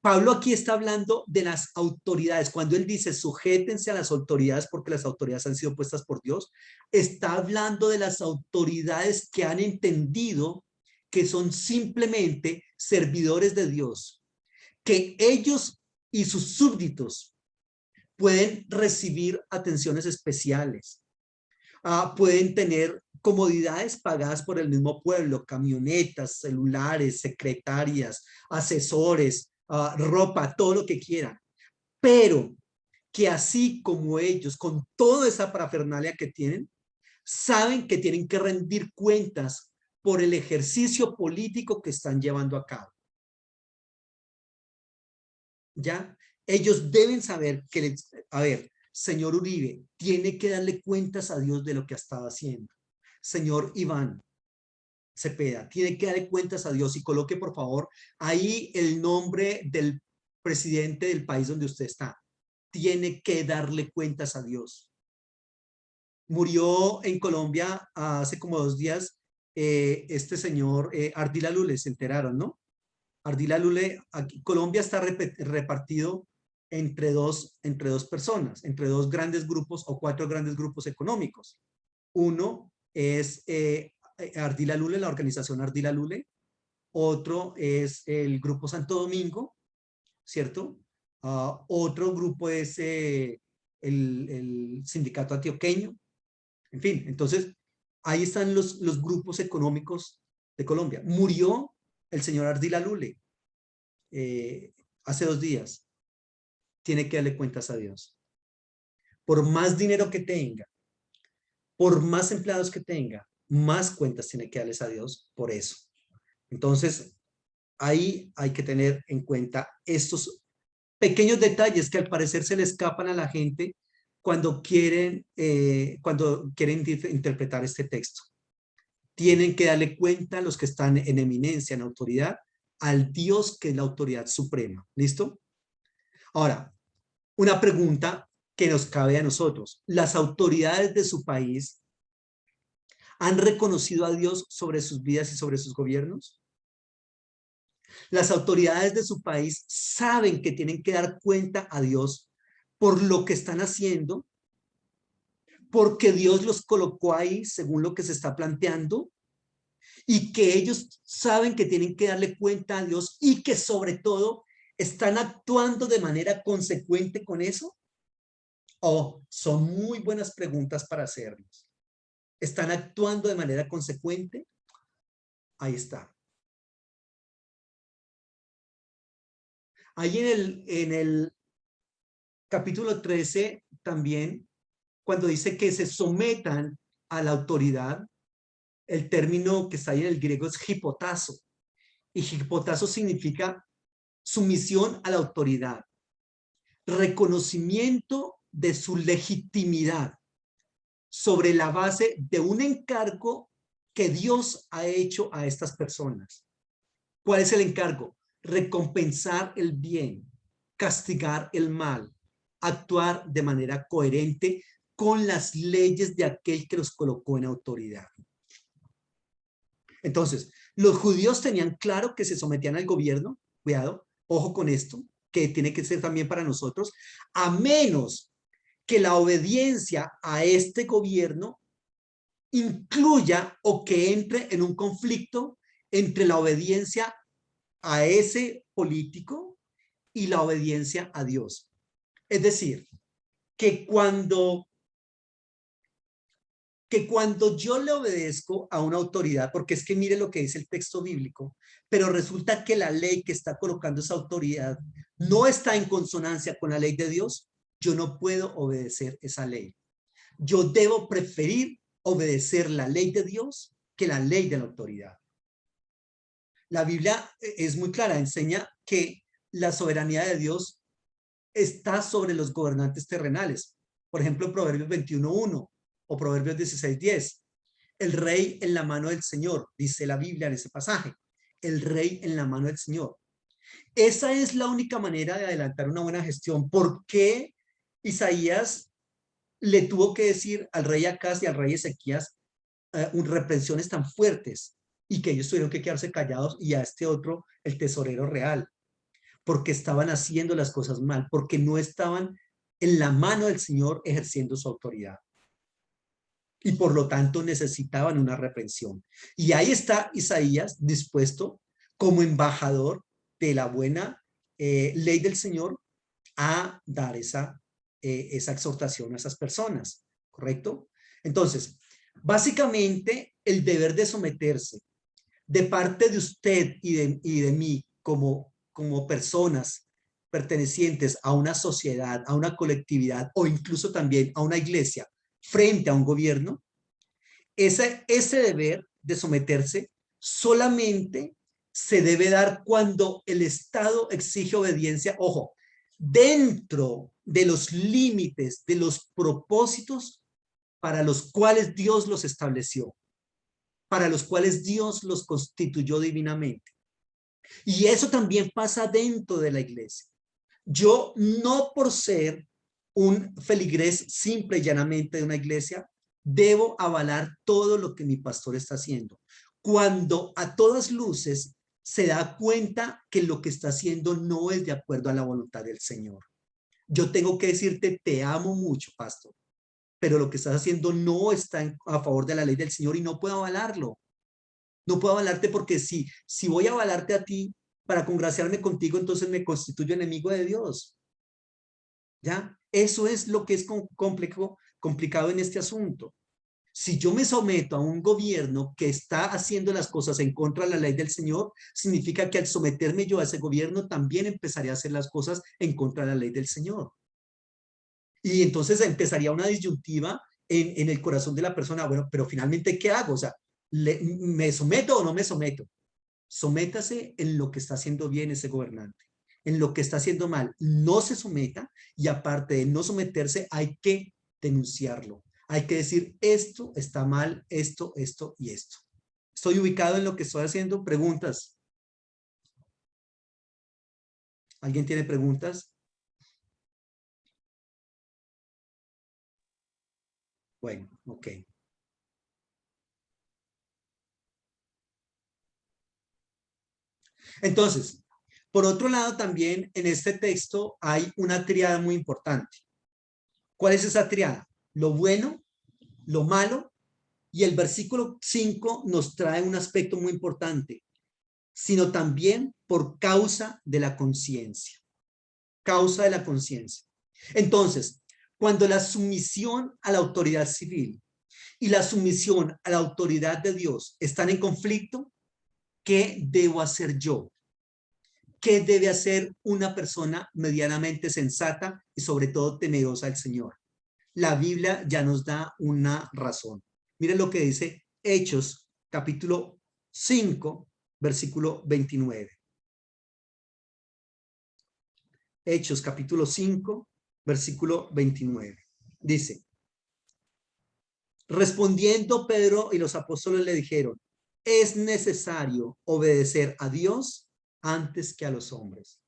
Pablo aquí está hablando de las autoridades. Cuando él dice sujétense a las autoridades porque las autoridades han sido puestas por Dios, está hablando de las autoridades que han entendido que son simplemente servidores de Dios, que ellos y sus súbditos pueden recibir atenciones especiales, pueden tener comodidades pagadas por el mismo pueblo, camionetas, celulares, secretarias, asesores, ropa, todo lo que quieran, pero que así como ellos, con toda esa parafernalia que tienen, saben que tienen que rendir cuentas por el ejercicio político que están llevando a cabo. ¿Ya? Ellos deben saber que, a ver, señor Uribe, tiene que darle cuentas a Dios de lo que ha estado haciendo. Señor Iván Cepeda, tiene que darle cuentas a Dios y coloque por favor ahí el nombre del presidente del país donde usted está. Tiene que darle cuentas a Dios. Murió en Colombia hace como 2 días este señor Ardila Lule, se enteraron, ¿no? Ardila Lule, aquí, Colombia está repartido entre dos personas, entre 2 grandes grupos o 4 grandes grupos económicos. Uno es Ardila Lule, la organización Ardila Lule. Otro es el Grupo Santo Domingo, ¿cierto? Otro grupo es el Sindicato Antioqueño. En fin, entonces, ahí están los grupos económicos de Colombia. Murió el señor Ardila Lule hace 2 días. Tiene que darle cuentas a Dios. Por más dinero que tenga, por más empleados que tenga, más cuentas tiene que darles a Dios por eso. Entonces, ahí hay que tener en cuenta estos pequeños detalles que al parecer se le escapan a la gente cuando quieren interpretar este texto. Tienen que darle cuenta a los que están en eminencia, en autoridad, al Dios que es la autoridad suprema. ¿Listo? Ahora, una pregunta que nos cabe a nosotros. ¿Las autoridades de su país han reconocido a Dios sobre sus vidas y sobre sus gobiernos? Las autoridades de su país saben que tienen que dar cuenta a Dios por lo que están haciendo, porque Dios los colocó ahí según lo que se está planteando, y que ellos saben que tienen que darle cuenta a Dios y que sobre todo están actuando de manera consecuente con eso. ¿O son muy buenas preguntas para hacernos? ¿Están actuando de manera consecuente? Ahí está. Ahí en el capítulo 13 también, cuando dice que se sometan a la autoridad, el término que está ahí en el griego es hipotazo. Y hipotazo significa sumisión a la autoridad, reconocimiento de su legitimidad. sobre la base de un encargo que Dios ha hecho a estas personas. ¿Cuál es el encargo? Recompensar el bien, castigar el mal, actuar de manera coherente con las leyes de aquel que los colocó en autoridad. Entonces, los judíos tenían claro que se sometían al gobierno, cuidado, ojo con esto, que tiene que ser también para nosotros, a menos que la obediencia a este gobierno incluya o que entre en un conflicto entre la obediencia a ese político y la obediencia a Dios. Es decir, que cuando yo le obedezco a una autoridad, porque es que mire lo que dice el texto bíblico, pero resulta que la ley que está colocando esa autoridad no está en consonancia con la ley de Dios, yo no puedo obedecer esa ley. Yo debo preferir obedecer la ley de Dios que la ley de la autoridad. La Biblia es muy clara, enseña que la soberanía de Dios está sobre los gobernantes terrenales. Por ejemplo, en Proverbios 21:1 o Proverbios 16:10. El rey en la mano del Señor, dice la Biblia en ese pasaje. El rey en la mano del Señor. Esa es la única manera de adelantar una buena gestión. ¿Por qué Isaías le tuvo que decir al rey Acaz y al rey Ezequías reprensiones tan fuertes y que ellos tuvieron que quedarse callados y a este otro, el tesorero real? Porque estaban haciendo las cosas mal, porque no estaban en la mano del Señor ejerciendo su autoridad. Y por lo tanto necesitaban una reprensión. Y ahí está Isaías dispuesto como embajador de la buena ley del Señor a dar esa exhortación a esas personas, ¿correcto? Entonces, básicamente el deber de someterse de parte de usted y de mí como personas pertenecientes a una sociedad, a una colectividad o incluso también a una iglesia frente a un gobierno, ese deber de someterse solamente se debe dar cuando el Estado exige obediencia, ojo, dentro de los límites, de los propósitos para los cuales Dios los estableció, para los cuales Dios los constituyó divinamente. Y eso también pasa dentro de la iglesia. Yo no por ser un feligrés simple y llanamente de una iglesia, debo avalar todo lo que mi pastor está haciendo. Cuando a todas luces se da cuenta que lo que está haciendo no es de acuerdo a la voluntad del Señor. Yo tengo que decirte, te amo mucho, pastor, pero lo que estás haciendo no está a favor de la ley del Señor y no puedo avalarlo. No puedo avalarte porque si voy a avalarte a ti para congraciarme contigo, entonces me constituyo enemigo de Dios. ¿Ya? Eso es lo que es complicado en este asunto. Si yo me someto a un gobierno que está haciendo las cosas en contra de la ley del Señor, significa que al someterme yo a ese gobierno también empezaré a hacer las cosas en contra de la ley del Señor. Y entonces empezaría una disyuntiva en el corazón de la persona. Bueno, pero finalmente, ¿qué hago? O sea, ¿me someto o no me someto? Sométase en lo que está haciendo bien ese gobernante. En lo que está haciendo mal, no se someta, y aparte de no someterse, hay que denunciarlo. Hay que decir, esto está mal, esto y esto. ¿Estoy ubicado en lo que estoy haciendo? ¿Preguntas? ¿Alguien tiene preguntas? Bueno, ok. Entonces, por otro lado, también en este texto hay una triada muy importante. ¿Cuál es esa triada? Lo bueno, lo malo, y el versículo 5 nos trae un aspecto muy importante, sino también por causa de la conciencia. Causa de la conciencia. Entonces, cuando la sumisión a la autoridad civil y la sumisión a la autoridad de Dios están en conflicto, ¿qué debo hacer yo? ¿Qué debe hacer una persona medianamente sensata y sobre todo temerosa del Señor? La Biblia ya nos da una razón. Miren lo que dice Hechos, capítulo 5, versículo 29. Hechos, capítulo 5, versículo 29. Dice, Respondiendo Pedro y los apóstoles le dijeron, es necesario obedecer a Dios antes que a los hombres.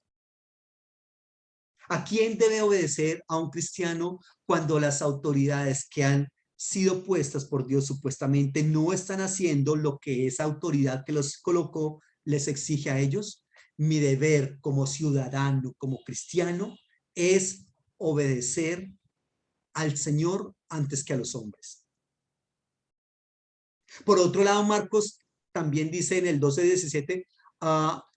¿A quién debe obedecer a un cristiano cuando las autoridades que han sido puestas por Dios supuestamente no están haciendo lo que esa autoridad que los colocó les exige a ellos? Mi deber como ciudadano, como cristiano, es obedecer al Señor antes que a los hombres. Por otro lado, Marcos también dice en el 12:17,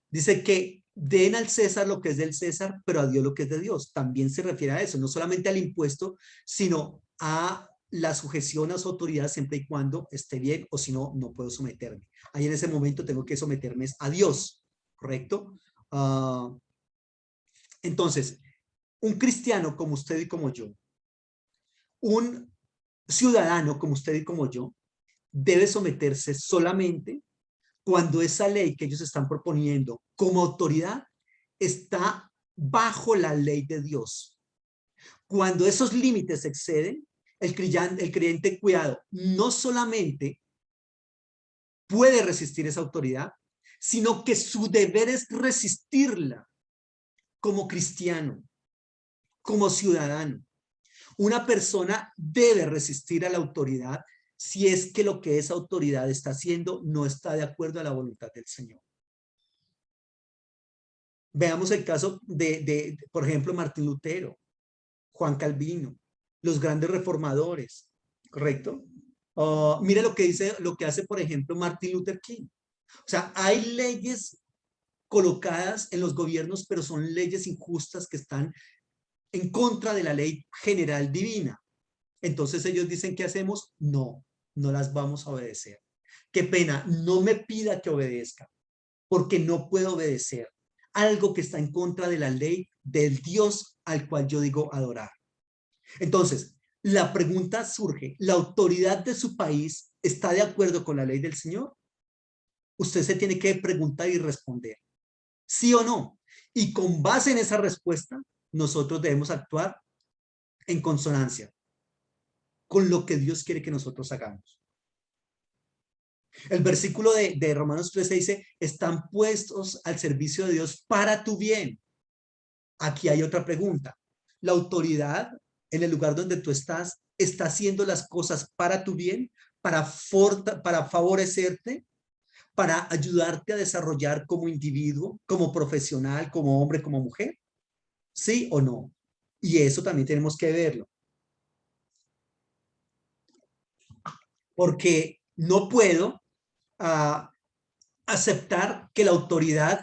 dice que den al César lo que es del César, pero a Dios lo que es de Dios. También se refiere a eso, no solamente al impuesto, sino a la sujeción a su autoridad siempre y cuando esté bien, o si no, no puedo someterme. Ahí en ese momento tengo que someterme a Dios, ¿correcto? Entonces, un cristiano como usted y como yo, un ciudadano como usted y como yo, debe someterse solamente cuando esa ley que ellos están proponiendo como autoridad está bajo la ley de Dios. Cuando esos límites se exceden, el creyente, cuidado, no solamente puede resistir esa autoridad, sino que su deber es resistirla como cristiano, como ciudadano. Una persona debe resistir a la autoridad si es que lo que esa autoridad está haciendo no está de acuerdo a la voluntad del Señor. Veamos el caso por ejemplo, Martín Lutero, Juan Calvino, los grandes reformadores, ¿correcto? Mire lo que hace, por ejemplo, Martin Luther King. O sea, hay leyes colocadas en los gobiernos, pero son leyes injustas que están en contra de la ley general divina. Entonces ellos dicen, ¿qué hacemos? No, no las vamos a obedecer. Qué pena, no me pida que obedezca, porque no puedo obedecer algo que está en contra de la ley del Dios al cual yo digo adorar. Entonces, la pregunta surge, ¿la autoridad de su país está de acuerdo con la ley del Señor? Usted se tiene que preguntar y responder, ¿sí o no? Y con base en esa respuesta, nosotros debemos actuar en consonancia con lo que Dios quiere que nosotros hagamos. El versículo de Romanos 13 dice, están puestos al servicio de Dios para tu bien. Aquí hay otra pregunta. ¿La autoridad en el lugar donde tú estás está haciendo las cosas para tu bien, para favorecerte, para ayudarte a desarrollar como individuo, como profesional, como hombre, como mujer? ¿Sí o no? Y eso también tenemos que verlo. Porque no puedo aceptar que la autoridad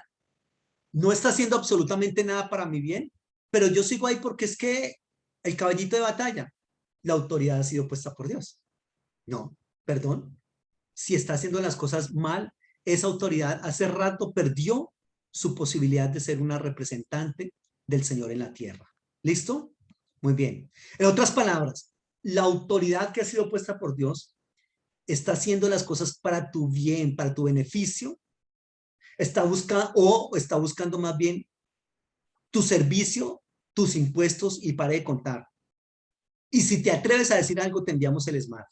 no está haciendo absolutamente nada para mi bien, pero yo sigo ahí porque es que el caballito de batalla, la autoridad ha sido puesta por Dios. No, perdón. Si está haciendo las cosas mal, esa autoridad hace rato perdió su posibilidad de ser una representante del Señor en la tierra. ¿Listo? Muy bien. En otras palabras, la autoridad que ha sido puesta por Dios está haciendo las cosas para tu bien, para tu beneficio. Está buscando más bien tu servicio, tus impuestos y pare de contar. Y si te atreves a decir algo, te enviamos el SMART.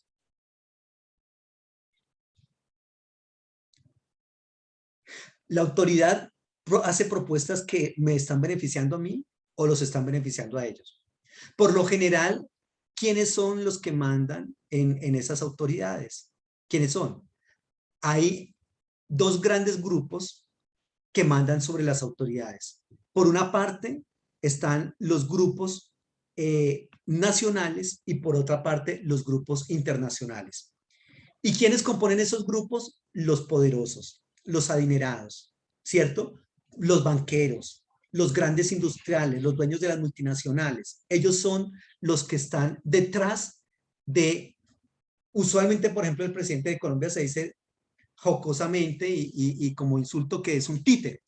La autoridad hace propuestas que me están beneficiando a mí o los están beneficiando a ellos. Por lo general, ¿quiénes son los que mandan en esas autoridades? ¿Quiénes son? Hay dos grandes grupos que mandan sobre las autoridades. Por una parte están los grupos nacionales y por otra parte los grupos internacionales. ¿Y quiénes componen esos grupos? Los poderosos, los adinerados, ¿cierto? Los banqueros, los grandes industriales, los dueños de las multinacionales. Ellos son los que están detrás de, usualmente, por ejemplo, el presidente de Colombia se dice jocosamente y como insulto que es un títere.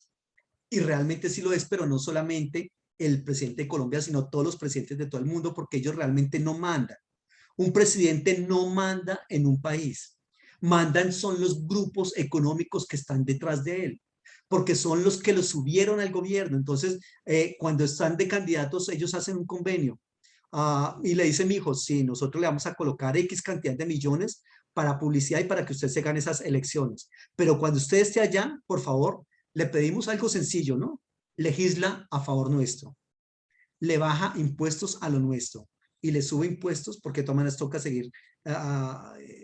Y realmente sí lo es, pero no solamente el presidente de Colombia, sino todos los presidentes de todo el mundo, porque ellos realmente no mandan. Un presidente no manda en un país. Mandan son los grupos económicos que están detrás de él, porque son los que lo subieron al gobierno. Entonces, cuando están de candidatos, ellos hacen un convenio. Y le dice mi hijo, sí, nosotros le vamos a colocar X cantidad de millones para publicidad y para que usted se gane esas elecciones. Pero cuando usted esté allá, por favor, le pedimos algo sencillo, ¿no? Legisla a favor nuestro. Le baja impuestos a lo nuestro y le sube impuestos porque de todas maneras toca seguir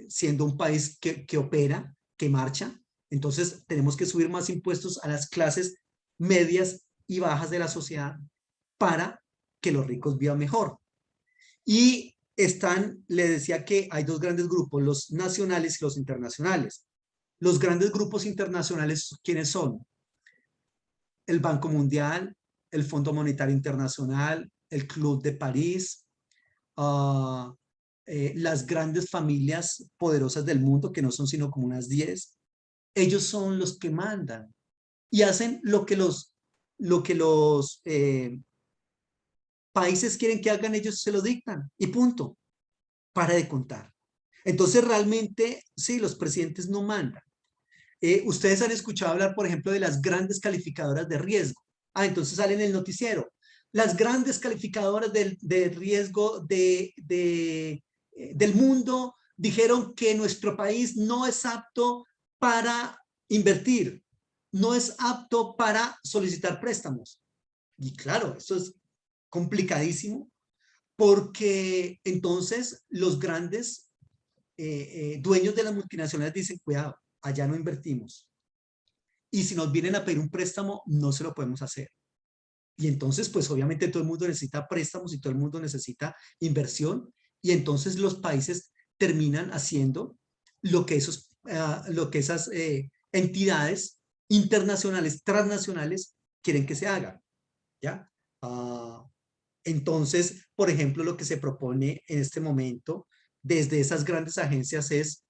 siendo un país que opera, que marcha. Entonces tenemos que subir más impuestos a las clases medias y bajas de la sociedad para que los ricos vivan mejor. Y le decía que hay dos grandes grupos, los nacionales y los internacionales. Los grandes grupos internacionales, ¿quiénes son? El Banco Mundial, el Fondo Monetario Internacional, el Club de París, las grandes familias poderosas del mundo, que no son sino como unas 10. Ellos son los que mandan y hacen lo que los países quieren que hagan, ellos se lo dictan y punto. Para de contar. Entonces realmente, sí, los presidentes no mandan. Ustedes han escuchado hablar, por ejemplo, de las grandes calificadoras de riesgo. Entonces sale en el noticiero. Las grandes calificadoras de riesgo del mundo dijeron que nuestro país no es apto para invertir, no es apto para solicitar préstamos. Y claro, eso es complicadísimo porque entonces los grandes dueños de las multinacionales dicen, cuidado, allá no invertimos. Y si nos vienen a pedir un préstamo, no se lo podemos hacer. Y entonces, pues obviamente todo el mundo necesita préstamos y todo el mundo necesita inversión. Y entonces los países terminan haciendo lo que esas entidades internacionales, transnacionales, quieren que se haga. ¿Ya? Entonces, por ejemplo, lo que se propone en este momento desde esas grandes agencias es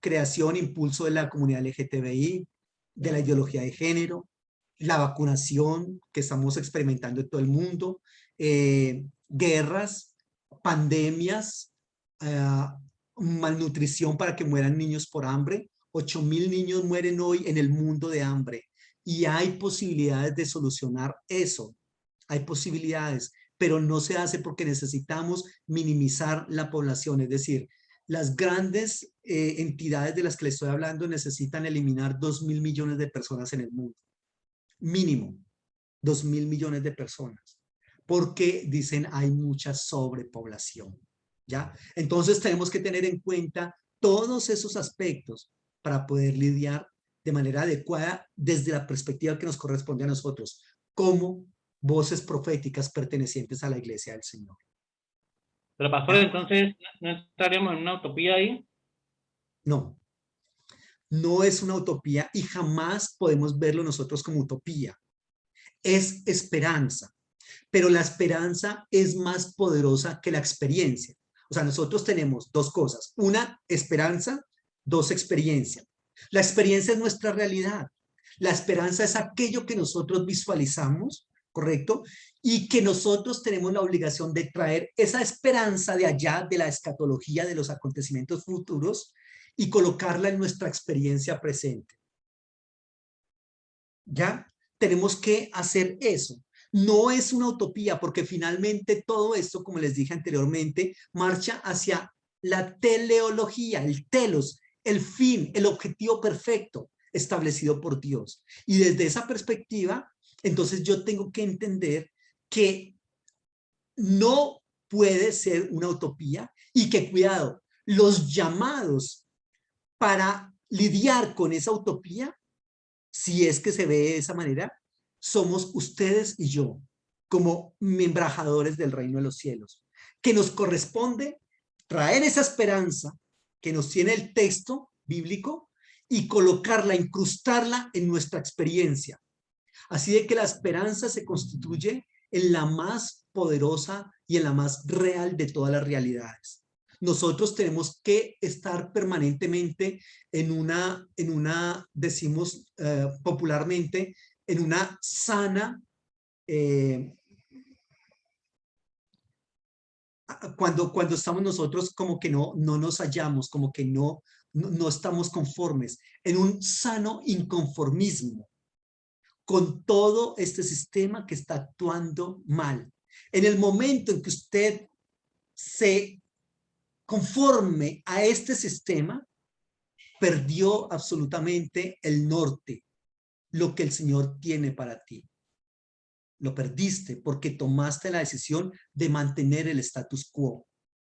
creación, impulso de la comunidad LGTBI, de la ideología de género, la vacunación que estamos experimentando en todo el mundo, guerras, pandemias, malnutrición para que mueran niños por hambre. 8.000 niños mueren hoy en el mundo de hambre y hay posibilidades de solucionar eso. Hay posibilidades, pero no se hace porque necesitamos minimizar la población. Es decir, las grandes entidades de las que les estoy hablando necesitan eliminar 2.000 millones de personas en el mundo. Mínimo, 2.000 millones de personas. Porque dicen hay mucha sobrepoblación. ¿Ya? Entonces tenemos que tener en cuenta todos esos aspectos para poder lidiar de manera adecuada desde la perspectiva que nos corresponde a nosotros, como voces proféticas pertenecientes a la Iglesia del Señor. Pero pastor, entonces, ¿no estaríamos en una utopía ahí? No, no es una utopía y jamás podemos verlo nosotros como utopía. Es esperanza, pero la esperanza es más poderosa que la experiencia. O sea, nosotros tenemos dos cosas, una, esperanza, dos, experiencia. La experiencia es nuestra realidad. La esperanza es aquello que nosotros visualizamos, ¿correcto? Y que nosotros tenemos la obligación de traer esa esperanza de allá, de la escatología, de los acontecimientos futuros, y colocarla en nuestra experiencia presente. ¿Ya? Tenemos que hacer eso. No es una utopía, porque finalmente todo esto, como les dije anteriormente, marcha hacia la teleología, el telos, el fin, el objetivo perfecto establecido por Dios. Y desde esa perspectiva, entonces yo tengo que entender que no puede ser una utopía y que, cuidado, los llamados para lidiar con esa utopía, si es que se ve de esa manera, somos ustedes y yo, como embajadores del reino de los cielos, que nos corresponde traer esa esperanza que nos tiene el texto bíblico y colocarla, incrustarla en nuestra experiencia. Así de que la esperanza se constituye en la más poderosa y en la más real de todas las realidades. Nosotros tenemos que estar permanentemente en una decimos popularmente, en una sana, cuando estamos nosotros como que no nos hallamos, como que no estamos conformes, en un sano inconformismo con todo este sistema que está actuando mal. En el momento en que usted se conforme a este sistema, perdió absolutamente el norte, lo que el Señor tiene para ti. Lo perdiste porque tomaste la decisión de mantener el status quo.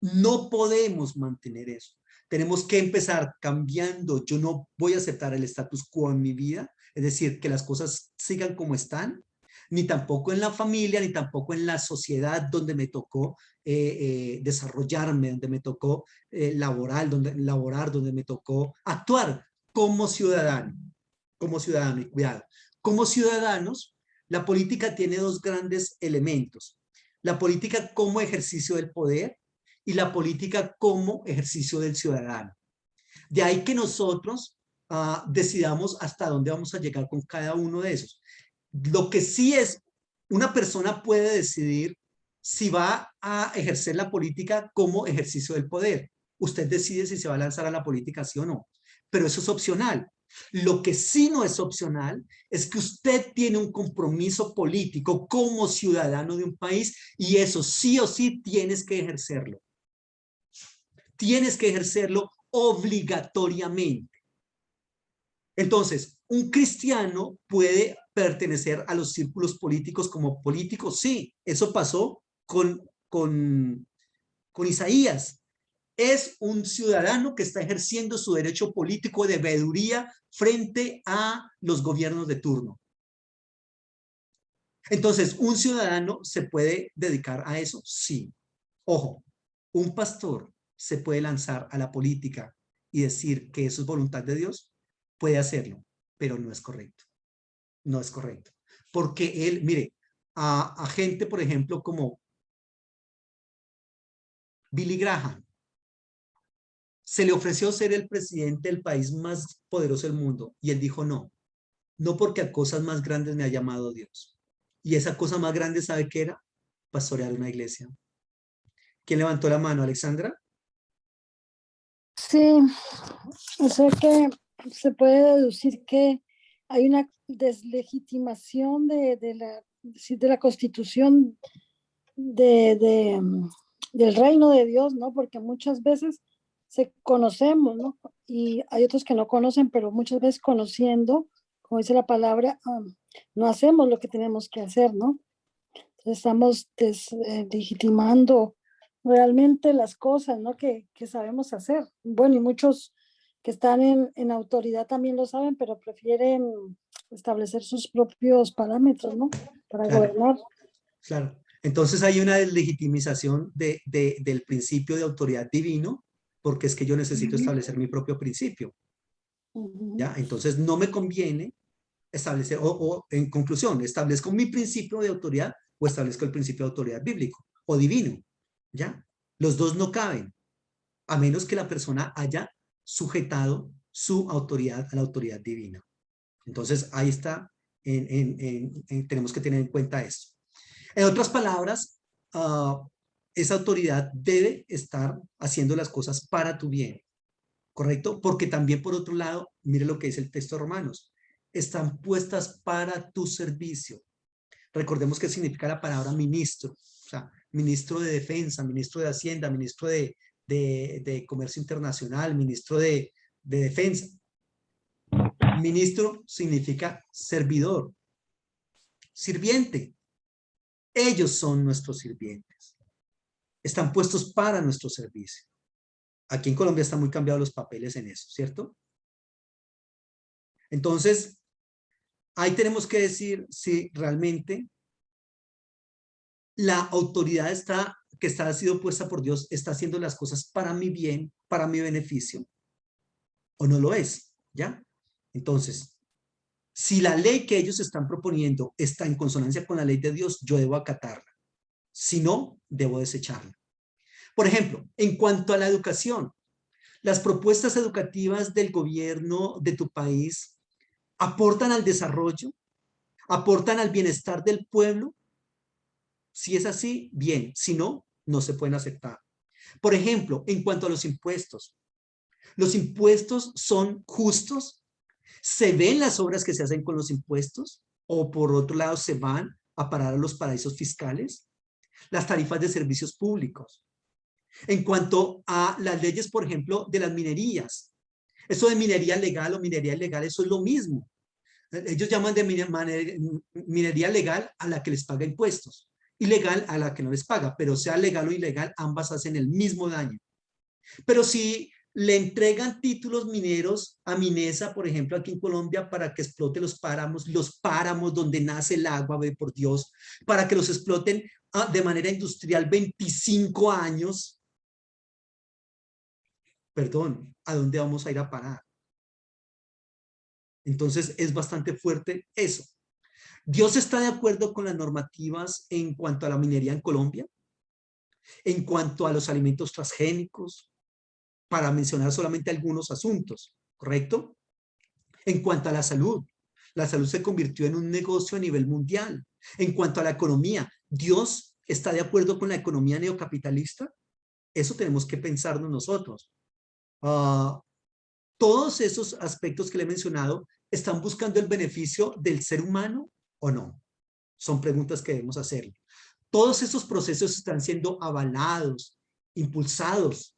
No podemos mantener eso. Tenemos que empezar cambiando. Yo no voy a aceptar el status quo en mi vida, es decir, que las cosas sigan como están, ni tampoco en la familia, ni tampoco en la sociedad donde me tocó desarrollarme, donde me tocó laborar, donde me tocó actuar como ciudadano, y cuidado. Como ciudadanos, la política tiene dos grandes elementos. La política como ejercicio del poder y la política como ejercicio del ciudadano. De ahí que nosotros decidamos hasta dónde vamos a llegar con cada uno de esos. Lo que sí es, una persona puede decidir si va a ejercer la política como ejercicio del poder. Usted decide si se va a lanzar a la política, sí o no, pero eso es opcional. Lo que sí no es opcional es que usted tiene un compromiso político como ciudadano de un país y eso sí o sí tienes que ejercerlo. Tienes que ejercerlo obligatoriamente. Entonces, un cristiano puede pertenecer a los círculos políticos como político, sí, eso pasó con Isaías. Es un ciudadano que está ejerciendo su derecho político de veeduría frente a los gobiernos de turno. Entonces, ¿un ciudadano se puede dedicar a eso? Sí. Ojo, un pastor se puede lanzar a la política y decir que eso es voluntad de Dios, puede hacerlo, pero no es correcto. No es correcto. Porque él, mire, a gente, por ejemplo, como Billy Graham, se le ofreció ser el presidente del país más poderoso del mundo y él dijo no, no porque a cosas más grandes me ha llamado Dios. Y esa cosa más grande, ¿sabe qué era? Pastorear una iglesia. ¿Quién levantó la mano, Alexandra? Sí, o sea que se puede deducir que hay una deslegitimación de la constitución del reino de Dios, ¿no? Porque muchas veces conocemos, ¿no? Y hay otros que no conocen, pero muchas veces conociendo, como dice la palabra, no hacemos lo que tenemos que hacer, ¿no? Entonces estamos deslegitimando realmente las cosas, ¿no? Que sabemos hacer. Bueno, y muchos que están en autoridad también lo saben, pero prefieren establecer sus propios parámetros, ¿no? Para gobernar. Claro. Entonces hay una deslegitimización del principio de autoridad divino, porque es que yo necesito establecer mi propio principio. ¿Ya? Entonces no me conviene establecer, o en conclusión, establezco mi principio de autoridad o establezco el principio de autoridad bíblico o divino. ¿Ya? Los dos no caben, a menos que la persona haya sujetado su autoridad a la autoridad divina. Entonces ahí está, tenemos que tener en cuenta esto. En otras palabras, esa autoridad debe estar haciendo las cosas para tu bien, ¿correcto? Porque también, por otro lado, mire lo que dice el texto de Romanos, están puestas para tu servicio. Recordemos qué significa la palabra ministro, o sea, ministro de Defensa, ministro de Hacienda, ministro de Comercio Internacional, ministro de Defensa. Ministro significa servidor, sirviente. Ellos son nuestros sirvientes. Están puestos para nuestro servicio. Aquí en Colombia están muy cambiados los papeles en eso, ¿cierto? Entonces, ahí tenemos que decir si realmente la autoridad que ha sido puesta por Dios está haciendo las cosas para mi bien, para mi beneficio, o no lo es, ¿ya? Entonces, si la ley que ellos están proponiendo está en consonancia con la ley de Dios, yo debo acatarla. Si no, debo desecharla. Por ejemplo, en cuanto a la educación, las propuestas educativas del gobierno de tu país aportan al desarrollo, aportan al bienestar del pueblo. Si es así, bien. Si no, no se pueden aceptar. Por ejemplo, en cuanto a los impuestos son justos. ¿Se ven las obras que se hacen con los impuestos? ¿O por otro lado se van a parar a los paraísos fiscales? las tarifas de servicios públicos. En cuanto a las leyes, por ejemplo, de las minerías, eso de minería legal o minería ilegal, eso es lo mismo. Ellos llaman de minería legal a la que les paga impuestos, ilegal a la que no les paga, pero sea legal o ilegal, ambas hacen el mismo daño. Pero si le entregan títulos mineros a Minesa, por ejemplo, aquí en Colombia, para que explote los páramos donde nace el agua, ve por Dios, para que los exploten de manera industrial 25 años, perdón, ¿a dónde vamos a ir a parar? Entonces es bastante fuerte eso. ¿Dios está de acuerdo con las normativas en cuanto a la minería en Colombia? En cuanto a los alimentos transgénicos, para mencionar solamente algunos asuntos, ¿correcto? En cuanto a la salud se convirtió en un negocio a nivel mundial. En cuanto a la economía, ¿Dios está de acuerdo con la economía neocapitalista? Eso tenemos que pensarnos nosotros. Todos esos aspectos que le he mencionado, ¿están buscando el beneficio del ser humano o no? Son preguntas que debemos hacer. Todos esos procesos están siendo avalados, impulsados.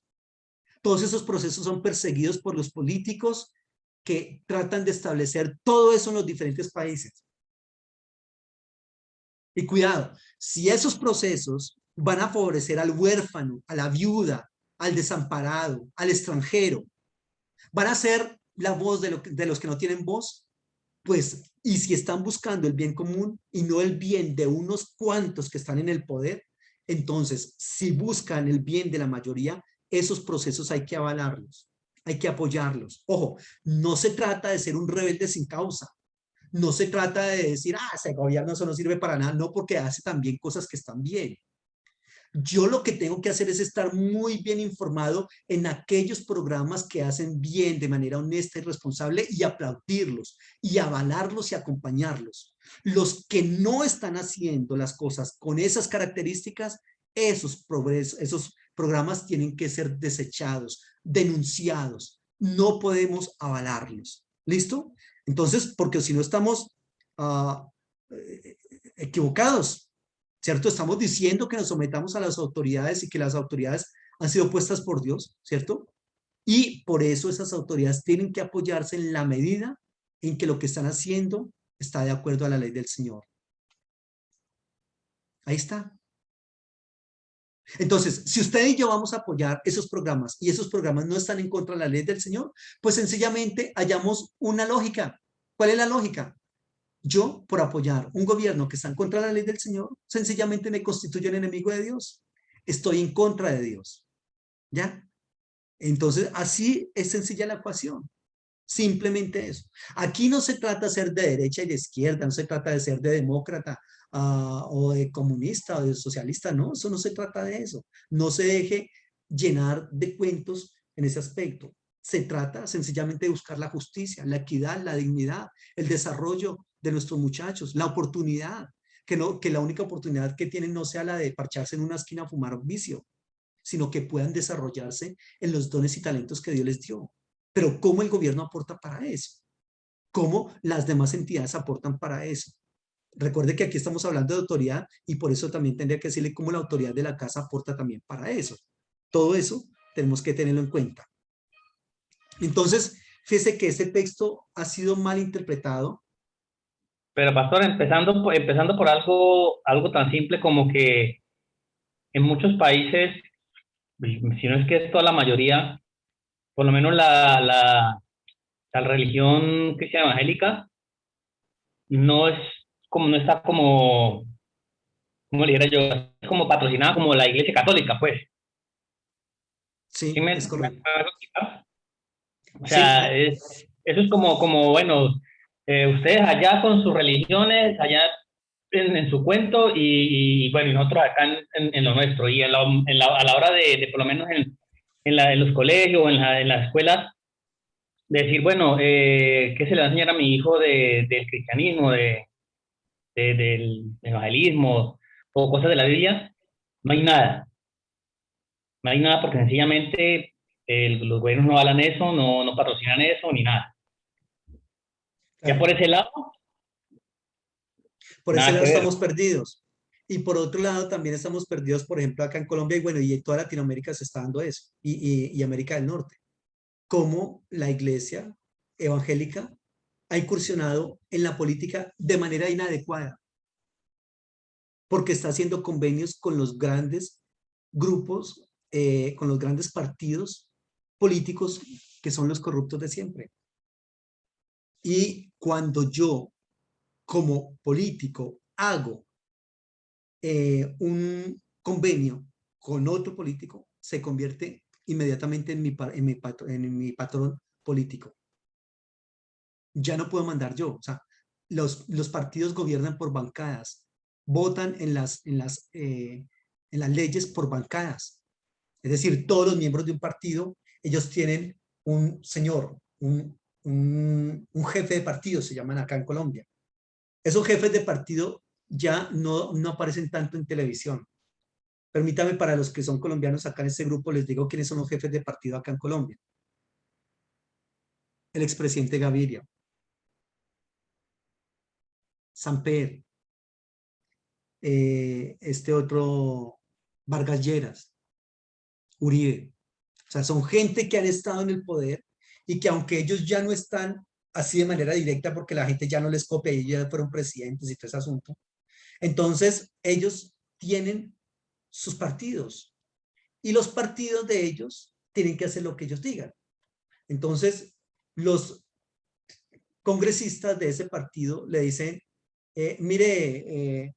Todos esos procesos son perseguidos por los políticos que tratan de establecer todo eso en los diferentes países. Y cuidado, si esos procesos van a favorecer al huérfano, a la viuda, al desamparado, al extranjero, van a ser la voz de los que no tienen voz, pues, y si están buscando el bien común y no el bien de unos cuantos que están en el poder, entonces, si buscan el bien de la mayoría, esos procesos hay que avalarlos, hay que apoyarlos. Ojo, no se trata de ser un rebelde sin causa, no se trata de decir, ese gobierno eso no sirve para nada, no, porque hace también cosas que están bien. Yo lo que tengo que hacer es estar muy bien informado en aquellos programas que hacen bien de manera honesta y responsable y aplaudirlos y avalarlos y acompañarlos. Los que no están haciendo las cosas con esas características, esos programas tienen que ser desechados, denunciados. No podemos avalarlos. ¿Listo? Entonces, porque si no estamos equivocados. ¿Cierto? Estamos diciendo que nos sometamos a las autoridades y que las autoridades han sido puestas por Dios, ¿cierto? Y por eso esas autoridades tienen que apoyarse en la medida en que lo que están haciendo está de acuerdo a la ley del Señor. Ahí está. Entonces, si usted y yo vamos a apoyar esos programas y esos programas no están en contra de la ley del Señor, pues sencillamente hallamos una lógica. ¿Cuál es la lógica? Yo, por apoyar un gobierno que está en contra de la ley del Señor, sencillamente me constituyo en enemigo de Dios. Estoy en contra de Dios. ¿Ya? Entonces, así es sencilla la ecuación. Simplemente eso. Aquí no se trata de ser de derecha y de izquierda, no se trata de ser de demócrata o de comunista o de socialista, no, eso no se trata de eso. No se deje llenar de cuentos en ese aspecto. Se trata sencillamente de buscar la justicia, la equidad, la dignidad, el desarrollo de nuestros muchachos, la oportunidad, que la única oportunidad que tienen no sea la de parcharse en una esquina a fumar vicio, sino que puedan desarrollarse en los dones y talentos que Dios les dio. Pero ¿cómo el gobierno aporta para eso? ¿Cómo las demás entidades aportan para eso? Recuerde que aquí estamos hablando de autoridad y por eso también tendría que decirle cómo la autoridad de la casa aporta también para eso. Todo eso tenemos que tenerlo en cuenta. Entonces, fíjese que este texto ha sido mal interpretado. Pero pastor, empezando por algo tan simple como que en muchos países, si no es que es toda la mayoría, por lo menos la religión cristiana evangélica no está como le dijera yo, es como patrocinada como la iglesia católica, pues. ¿Sí Sí, es correcto. hago explicar? O Sí, sea, eso es como bueno, ustedes allá con sus religiones, allá en su cuento, y bueno, y nosotros acá en lo nuestro, y a la hora de por lo menos en los colegios o en las escuelas, de decir, bueno, ¿qué se le va a enseñar a mi hijo del cristianismo, del evangelismo o cosas de la Biblia? No hay nada. No hay nada porque sencillamente los gobiernos no avalan eso, no patrocinan eso, ni nada. Ya claro. por ese lado, Por ese nada lado que ver. estamos perdidos. Y por otro lado, también estamos perdidos, por ejemplo, acá en Colombia y bueno, y en toda Latinoamérica se está dando eso, y América del Norte, cómo la iglesia evangélica ha incursionado en la política de manera inadecuada, porque está haciendo convenios con los grandes grupos, con los grandes partidos políticos que son los corruptos de siempre. Y cuando yo, como político, hago un convenio con otro político, se convierte inmediatamente en mi patrón político. Ya no puedo mandar yo. O sea, los partidos gobiernan por bancadas, votan en las leyes por bancadas. Es decir, todos los miembros de un partido, ellos tienen un señor, un jefe de partido, se llaman acá en Colombia. Esos jefes de partido ya no aparecen tanto en televisión. Permítame, para los que son colombianos acá en este grupo, les digo quiénes son los jefes de partido acá en Colombia. El expresidente Gaviria, Samper, este otro Vargas Lleras, Uribe. O sea, son gente que han estado en el poder y que aunque ellos ya no están así de manera directa porque la gente ya no les copia y ya fueron presidentes y todo ese asunto, entonces ellos tienen sus partidos y los partidos de ellos tienen que hacer lo que ellos digan. Entonces, los congresistas de ese partido le dicen, mire,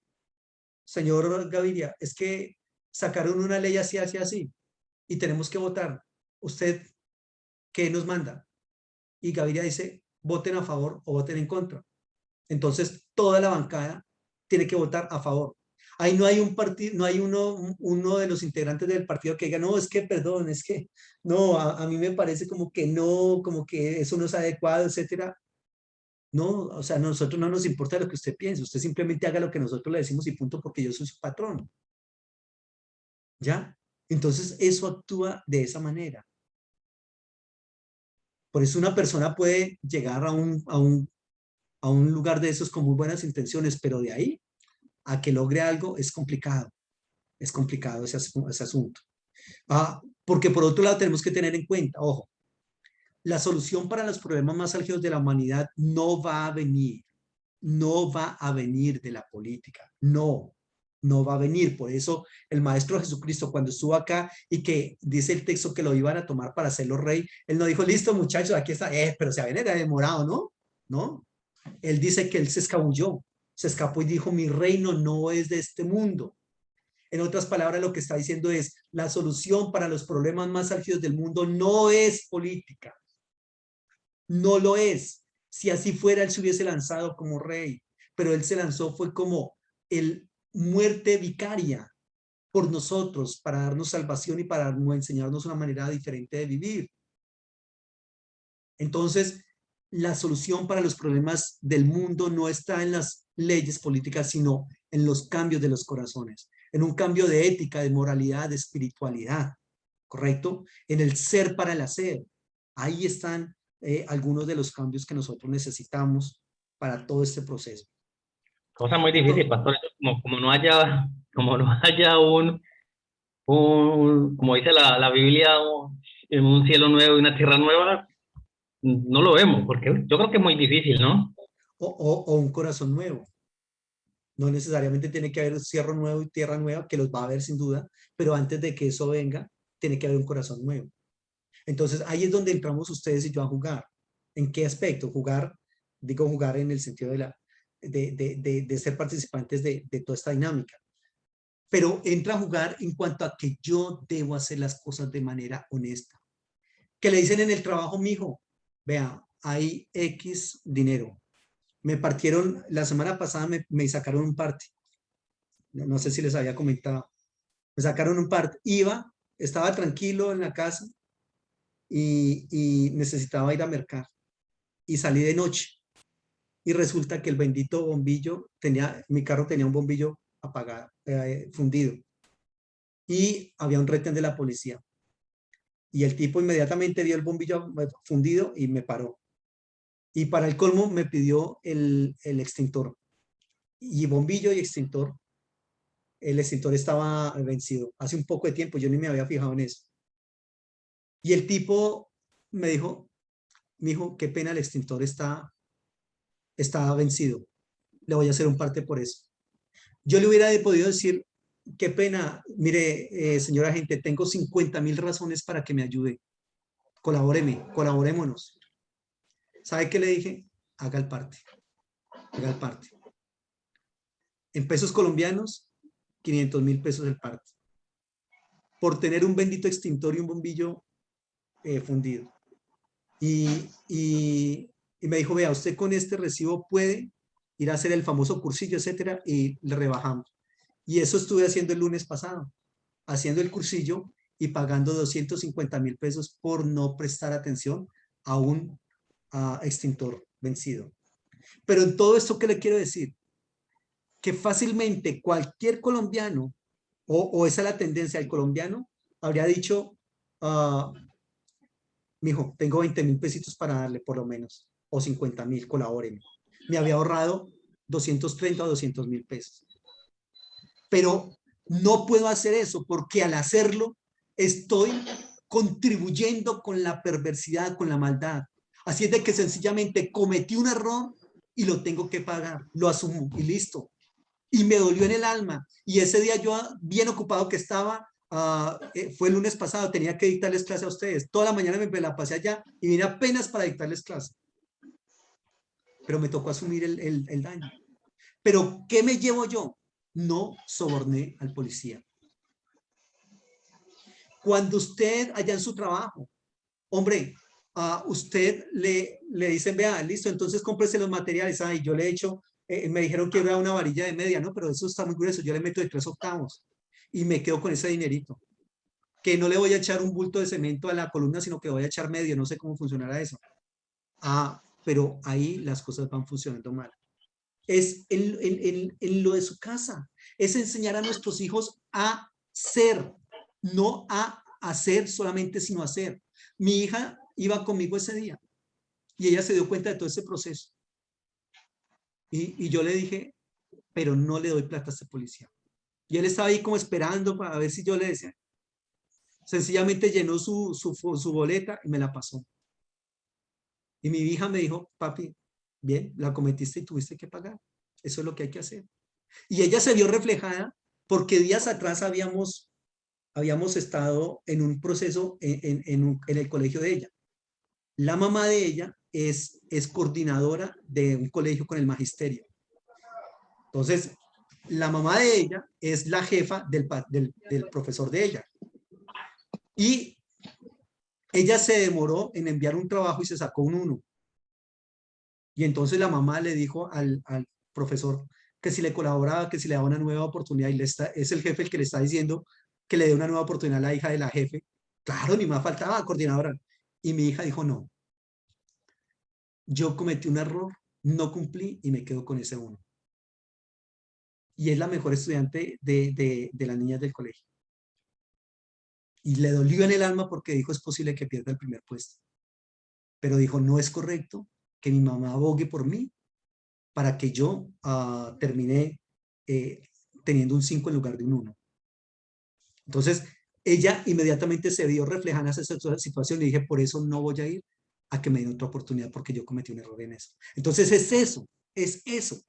señor Gaviria, es que sacaron una ley así, así, así, y tenemos que votar. ¿Usted qué nos manda? Y Gaviria dice, voten a favor o voten en contra. Entonces, toda la bancada tiene que votar a favor. Ahí no hay un partido, no hay uno de los integrantes del partido que diga, no, es que, perdón, es que, no, a mí me parece como que no, como que eso no es adecuado, etcétera. No, o sea, a nosotros no nos importa lo que usted piense, usted simplemente haga lo que nosotros le decimos y punto, porque yo soy su patrón. ¿Ya? Entonces, eso actúa de esa manera. Por eso una persona puede llegar a un lugar de esos con muy buenas intenciones, pero de ahí a que logre algo es complicado ese asunto. Porque por otro lado tenemos que tener en cuenta, ojo, la solución para los problemas más álgidos de la humanidad no va a venir de la política, no va a venir. Por eso el Maestro Jesucristo, cuando estuvo acá y que dice el texto que lo iban a tomar para hacerlo rey, él no dijo, listo muchachos, aquí está, pero se había demorado, ¿no? No, él dice que él se escabulló, se escapó y dijo, mi reino no es de este mundo. En otras palabras, lo que está diciendo es, la solución para los problemas más álgidos del mundo no es política, no lo es. Si así fuera, él se hubiese lanzado como rey, pero él se lanzó fue como el muerte vicaria por nosotros, para darnos salvación y para enseñarnos una manera diferente de vivir. Entonces, la solución para los problemas del mundo no está en las leyes políticas, sino en los cambios de los corazones, en un cambio de ética, de moralidad, de espiritualidad, ¿correcto? En el ser para el hacer. Ahí están algunos de los cambios que nosotros necesitamos para todo este proceso. Cosa muy difícil, Entonces, pastor. Como no haya como dice la Biblia, un cielo nuevo y una tierra nueva, no lo vemos, porque yo creo que es muy difícil, ¿no? o un corazón nuevo. No necesariamente tiene que haber un cielo nuevo y tierra nueva, que los va a haber sin duda, pero antes de que eso venga, tiene que haber un corazón nuevo. Entonces, ahí es donde entramos ustedes y yo a jugar. ¿En qué aspecto? Jugar, digo jugar en el sentido de ser participantes de toda esta dinámica. Pero entra a jugar en cuanto a que yo debo hacer las cosas de manera honesta. Que le dicen en el trabajo, mijo, vea, hay X dinero. Me partieron, la semana pasada me sacaron un parte. No sé si les había comentado. Me sacaron un parte. Estaba tranquilo en la casa y necesitaba ir a mercar. Y salí de noche. Y resulta que el bendito bombillo mi carro tenía un bombillo apagado, fundido. Y había un retén de la policía. Y el tipo inmediatamente vio el bombillo fundido y me paró. Y para el colmo me pidió el extintor. Y bombillo y extintor. el extintor estaba vencido. Hace un poco de tiempo, yo ni me había fijado en eso. Y el tipo me dijo, mijo, qué pena, el extintor está vencido. Le voy a hacer un parte por eso. Yo le hubiera podido decir, qué pena, mire, señora agente, tengo 50.000 razones para que me ayude. Colaborémonos. ¿Sabe qué le dije? Haga el parte. Haga el parte. En pesos colombianos, 500.000 pesos el parte. Por tener un bendito extintor y un bombillo fundido. Y me dijo, vea, usted con este recibo puede ir a hacer el famoso cursillo, etcétera, y le rebajamos. Y eso estuve haciendo el lunes pasado, haciendo el cursillo y pagando 250.000 pesos por no prestar atención a un extintor vencido. Pero en todo esto, ¿qué le quiero decir? Que fácilmente cualquier colombiano, o esa es la tendencia del colombiano, habría dicho, mijo, tengo 20.000 pesitos para darle por lo menos, o 50.000, colabórenme. Me había ahorrado 230 o 200.000 pesos. Pero no puedo hacer eso porque al hacerlo estoy contribuyendo con la perversidad, con la maldad. Así es de que sencillamente cometí un error y lo tengo que pagar, lo asumo y listo. Y me dolió en el alma. Y ese día yo, bien ocupado que estaba, fue el lunes pasado, tenía que dictarles clase a ustedes. Toda la mañana me la pasé allá y vine apenas para dictarles clase. Pero me tocó asumir el daño. Pero ¿qué me llevo yo? No soborné al policía. Cuando usted allá en su trabajo, hombre, usted le dicen, vea, listo, entonces cómprese los materiales. Ay, yo le he hecho, me dijeron que era una varilla de media, ¿no? Pero eso está muy grueso, yo le meto de 3/8 y me quedo con ese dinerito. Que no le voy a echar un bulto de cemento a la columna, sino que voy a echar medio, no sé cómo funcionará eso. Pero ahí las cosas van funcionando mal. Es en lo de su casa, es enseñar a nuestros hijos a ser, no a hacer solamente, sino a hacer. Mi hija iba conmigo ese día y ella se dio cuenta de todo ese proceso. Y yo le dije, pero no le doy plata a este policía. Y él estaba ahí como esperando para ver si yo le decía. Sencillamente llenó su boleta y me la pasó. Y mi hija me dijo, papi, bien, la cometiste y tuviste que pagar. Eso es lo que hay que hacer. Y ella se vio reflejada porque días atrás habíamos estado en un proceso en el colegio de ella. La mamá de ella es coordinadora de un colegio con el magisterio. Entonces, la mamá de ella es la jefa del profesor de ella. Y ella se demoró en enviar un trabajo y se sacó un 1. Y entonces la mamá le dijo al profesor que si le colaboraba, que si le daba una nueva oportunidad, y es el jefe el que le está diciendo que le dé una nueva oportunidad a la hija de la jefe. Claro, ni más faltaba, coordinadora. Y mi hija dijo, no, yo cometí un error, no cumplí y me quedo con ese 1. Y es la mejor estudiante de las niñas del colegio. Y le dolió en el alma porque dijo, es posible que pierda el primer puesto. Pero dijo, no es correcto que mi mamá abogue por mí para que yo termine teniendo un 5 en lugar de un 1. Entonces, ella inmediatamente se vio reflejada en esa situación y dije, por eso no voy a ir a que me den otra oportunidad porque yo cometí un error en eso. Entonces, es eso.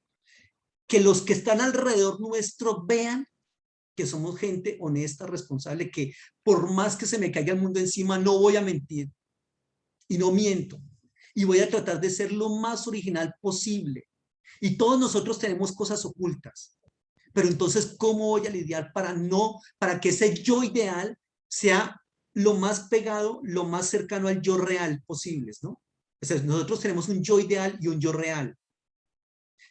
Que los que están alrededor nuestro vean que somos gente honesta, responsable, que por más que se me caiga el mundo encima, no voy a mentir y no miento. Y voy a tratar de ser lo más original posible. Y todos nosotros tenemos cosas ocultas. Pero entonces, ¿cómo voy a lidiar para que ese yo ideal sea lo más pegado, lo más cercano al yo real posibles, ¿no? O sea, nosotros tenemos un yo ideal y un yo real.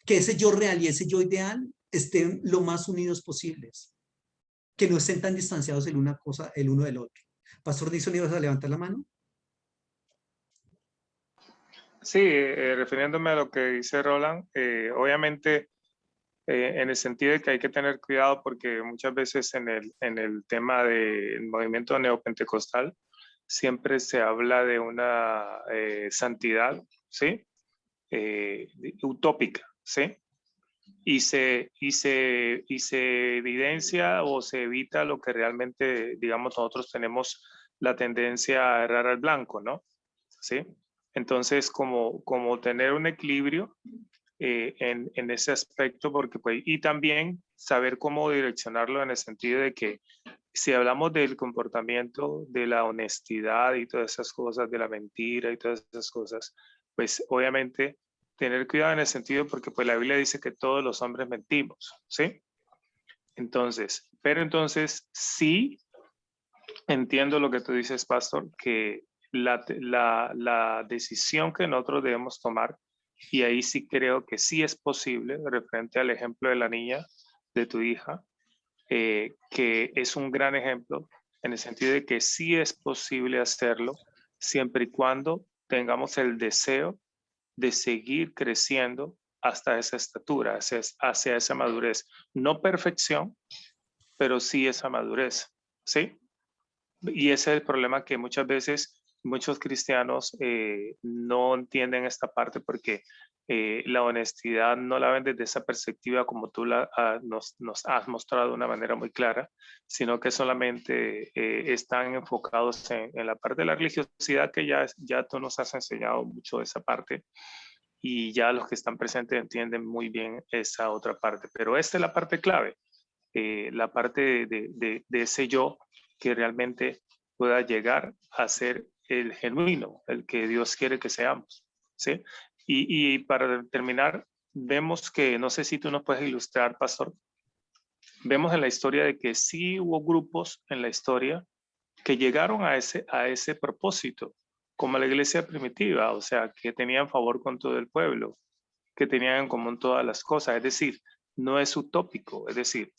Que ese yo real y ese yo ideal estén lo más unidos posibles. Que no estén tan distanciados el uno del otro. Pastor Dixon, ¿ibas a levantar la mano? Sí, refiriéndome a lo que dice Roland, obviamente en el sentido de que hay que tener cuidado porque muchas veces en el tema del movimiento neopentecostal siempre se habla de una santidad, ¿sí? Utópica, ¿sí? y se evidencia o se evita lo que realmente, digamos, nosotros tenemos la tendencia a errar al blanco, ¿no? ¿Sí? Entonces, como tener un equilibrio en ese aspecto, porque pues, y también saber cómo direccionarlo en el sentido de que si hablamos del comportamiento, de la honestidad y todas esas cosas, de la mentira y todas esas cosas, pues obviamente tener cuidado en el sentido porque pues la Biblia dice que todos los hombres mentimos, ¿sí? Entonces, pero entonces sí entiendo lo que tú dices, pastor, que la decisión que nosotros debemos tomar, y ahí sí creo que sí es posible, referente al ejemplo de la niña, de tu hija, que es un gran ejemplo en el sentido de que sí es posible hacerlo siempre y cuando tengamos el deseo de seguir creciendo hasta esa estatura, hacia esa madurez. No perfección, pero sí esa madurez, ¿sí? Y ese es el problema que muchas veces muchos cristianos no entienden esta parte porque la honestidad no la ven desde esa perspectiva como tú nos has mostrado de una manera muy clara, sino que solamente están enfocados en la parte de la religiosidad que ya tú nos has enseñado mucho de esa parte y ya los que están presentes entienden muy bien esa otra parte. Pero esta es la parte clave, la parte de ese yo que realmente pueda llegar a ser el genuino, el que Dios quiere que seamos, ¿sí? Y para terminar, vemos que, no sé si tú nos puedes ilustrar, pastor, vemos en la historia de que sí hubo grupos en la historia que llegaron a ese propósito, como la iglesia primitiva, o sea, que tenían favor con todo el pueblo, que tenían en común todas las cosas, es decir, no es utópico, es decir,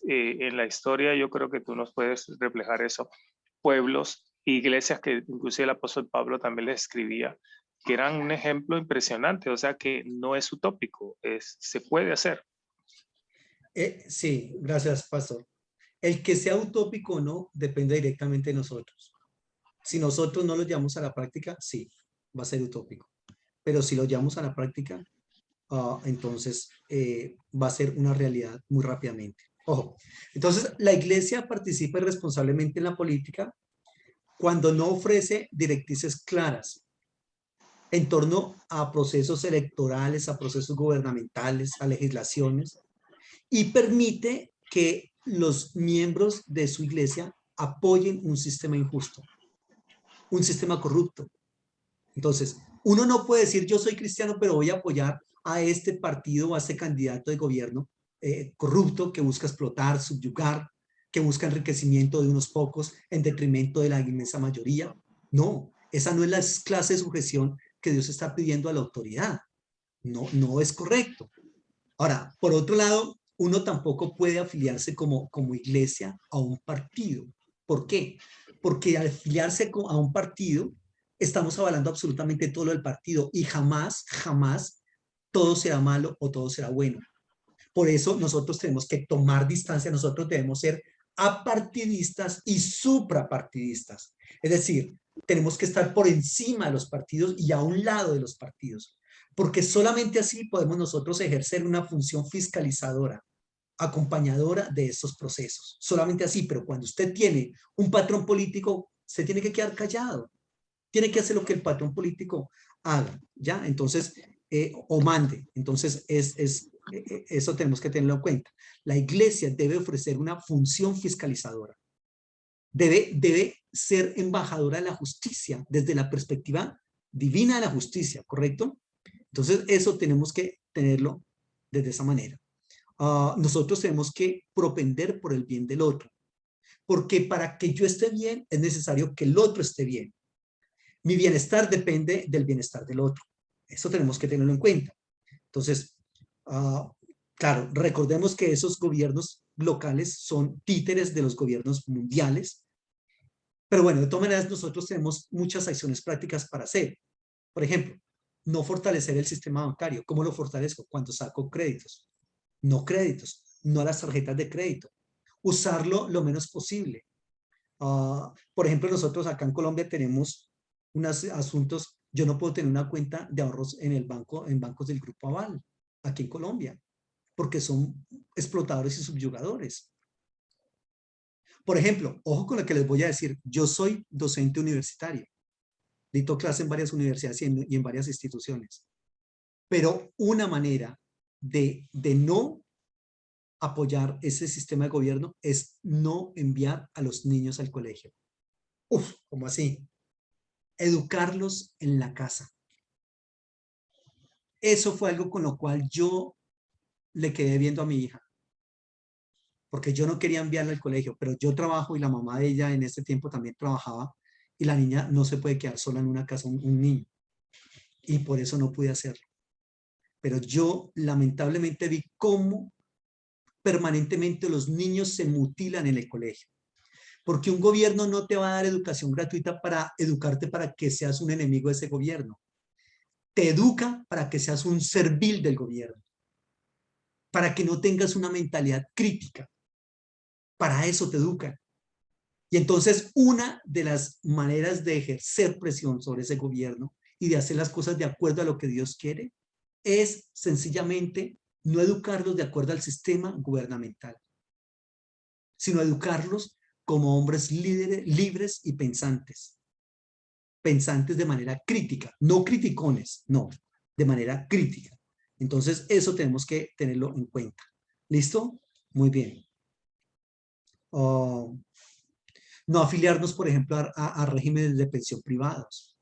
en la historia yo creo que tú nos puedes reflejar eso, pueblos, iglesias que inclusive el apóstol Pablo también les escribía, que eran un ejemplo impresionante, o sea que no es utópico, se puede hacer. Sí, gracias, pastor. El que sea utópico o no depende directamente de nosotros. Si nosotros no lo llevamos a la práctica, sí, va a ser utópico. Pero si lo llevamos a la práctica, entonces va a ser una realidad muy rápidamente. Ojo, entonces la iglesia participa responsablemente en la política cuando no ofrece directrices claras en torno a procesos electorales, a procesos gubernamentales, a legislaciones, y permite que los miembros de su iglesia apoyen un sistema injusto, un sistema corrupto. Entonces, uno no puede decir yo soy cristiano, pero voy a apoyar a este partido o a este candidato de gobierno corrupto que busca explotar, subyugar, que busca enriquecimiento de unos pocos en detrimento de la inmensa mayoría. No, esa no es la clase de sujeción que Dios está pidiendo a la autoridad. No, no es correcto. Ahora, por otro lado, uno tampoco puede afiliarse como iglesia a un partido. ¿Por qué? Porque al afiliarse a un partido, estamos avalando absolutamente todo lo del partido y jamás todo será malo o todo será bueno. Por eso nosotros tenemos que tomar distancia, nosotros debemos ser apartidistas y suprapartidistas. Es decir, tenemos que estar por encima de los partidos y a un lado de los partidos, porque solamente así podemos nosotros ejercer una función fiscalizadora, acompañadora de estos procesos. Solamente así, pero cuando usted tiene un patrón político, se tiene que quedar callado, tiene que hacer lo que el patrón político haga, ¿ya? Entonces, o mande. Entonces, eso tenemos que tenerlo en cuenta. La iglesia debe ofrecer una función fiscalizadora. Debe ser embajadora de la justicia desde la perspectiva divina de la justicia, ¿correcto? Entonces, eso tenemos que tenerlo desde esa manera. Nosotros tenemos que propender por el bien del otro, porque para que yo esté bien es necesario que el otro esté bien. Mi bienestar depende del bienestar del otro. Eso tenemos que tenerlo en cuenta. Entonces, claro, recordemos que esos gobiernos locales son títeres de los gobiernos mundiales. Pero bueno, de todas maneras, nosotros tenemos muchas acciones prácticas para hacer. Por ejemplo, no fortalecer el sistema bancario. ¿Cómo lo fortalezco? Cuando saco créditos. No créditos, no las tarjetas de crédito. Usarlo lo menos posible. Por ejemplo, nosotros acá en Colombia tenemos unos asuntos. Yo no puedo tener una cuenta de ahorros en el banco, en bancos del Grupo Aval, aquí en Colombia. porque son explotadores y subyugadores. Por ejemplo, ojo con lo que les voy a decir. Yo soy docente universitario. Dicto clase en varias universidades y en varias instituciones. Pero una manera de no apoyar ese sistema de gobierno es no enviar a los niños al colegio. Uf, ¿cómo así? Educarlos en la casa. Eso fue algo con lo cual yo le quedé viendo a mi hija. Porque yo no quería enviarla al colegio, pero yo trabajo y la mamá de ella en ese tiempo también trabajaba y la niña no se puede quedar sola en una casa, un niño. Y por eso no pude hacerlo. Pero yo lamentablemente vi cómo permanentemente los niños se mutilan en el colegio. Porque un gobierno no te va a dar educación gratuita para educarte para que seas un enemigo de ese gobierno. Te educa para que seas un servil del gobierno. Para que no tengas una mentalidad crítica. Para eso te educan. Y entonces una de las maneras de ejercer presión sobre ese gobierno y de hacer las cosas de acuerdo a lo que Dios quiere es sencillamente no educarlos de acuerdo al sistema gubernamental, sino educarlos como hombres libres y pensantes. Pensantes de manera crítica, no criticones, no, de manera crítica. Entonces eso tenemos que tenerlo en cuenta. ¿Listo? Muy bien. No afiliarnos, por ejemplo, a regímenes de pensión privados.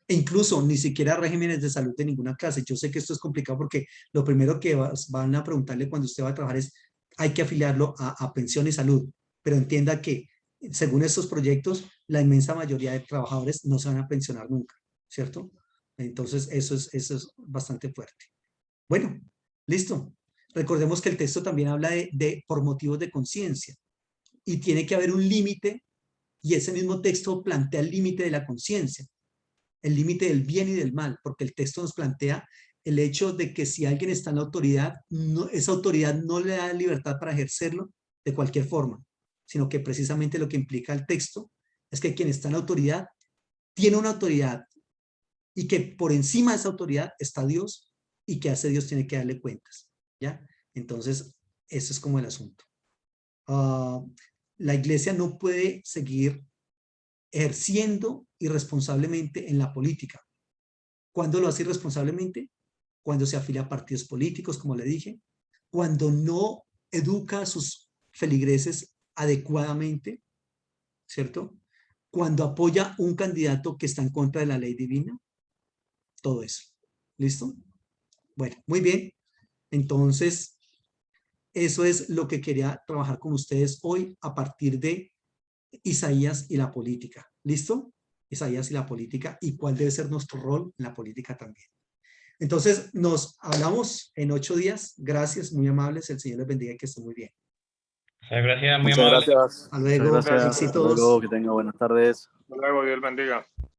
E incluso ni siquiera a regímenes de salud de ninguna clase. Yo sé que esto es complicado porque lo primero que van a preguntarle cuando usted va a trabajar es, hay que afiliarlo a pensión y salud. Pero entienda que, según estos proyectos, la inmensa mayoría de trabajadores no se van a pensionar nunca, ¿cierto? Entonces, eso es bastante fuerte. Bueno, listo. Recordemos que el texto también habla de por motivos de conciencia. Y tiene que haber un límite, y ese mismo texto plantea el límite de la conciencia, el límite del bien y del mal, porque el texto nos plantea el hecho de que si alguien está en la autoridad, esa autoridad no le da libertad para ejercerlo de cualquier forma, sino que precisamente lo que implica el texto es que quien está en la autoridad tiene una autoridad y que por encima de esa autoridad está Dios y que a ese Dios tiene que darle cuentas, ¿ya? Entonces, eso es como el asunto. La iglesia no puede seguir ejerciendo irresponsablemente en la política. ¿Cuándo lo hace irresponsablemente? Cuando se afilia a partidos políticos, como le dije, cuando no educa a sus feligreses adecuadamente, ¿cierto? Cuando apoya un candidato que está en contra de la ley divina, todo eso. ¿Listo? Bueno, muy bien. Entonces, eso es lo que quería trabajar con ustedes hoy a partir de Isaías y la política. ¿Listo? Isaías y la política y cuál debe ser nuestro rol en la política también. Entonces, nos hablamos en 8 días. Gracias, muy amables. El Señor les bendiga y que estén muy bien. Muchas gracias, muy Muchas amable. gracias. Hasta luego. Muchas gracias. Gracias. Hasta Éxitos. luego. Que tenga buenas tardes. Hasta luego, Dios bendiga.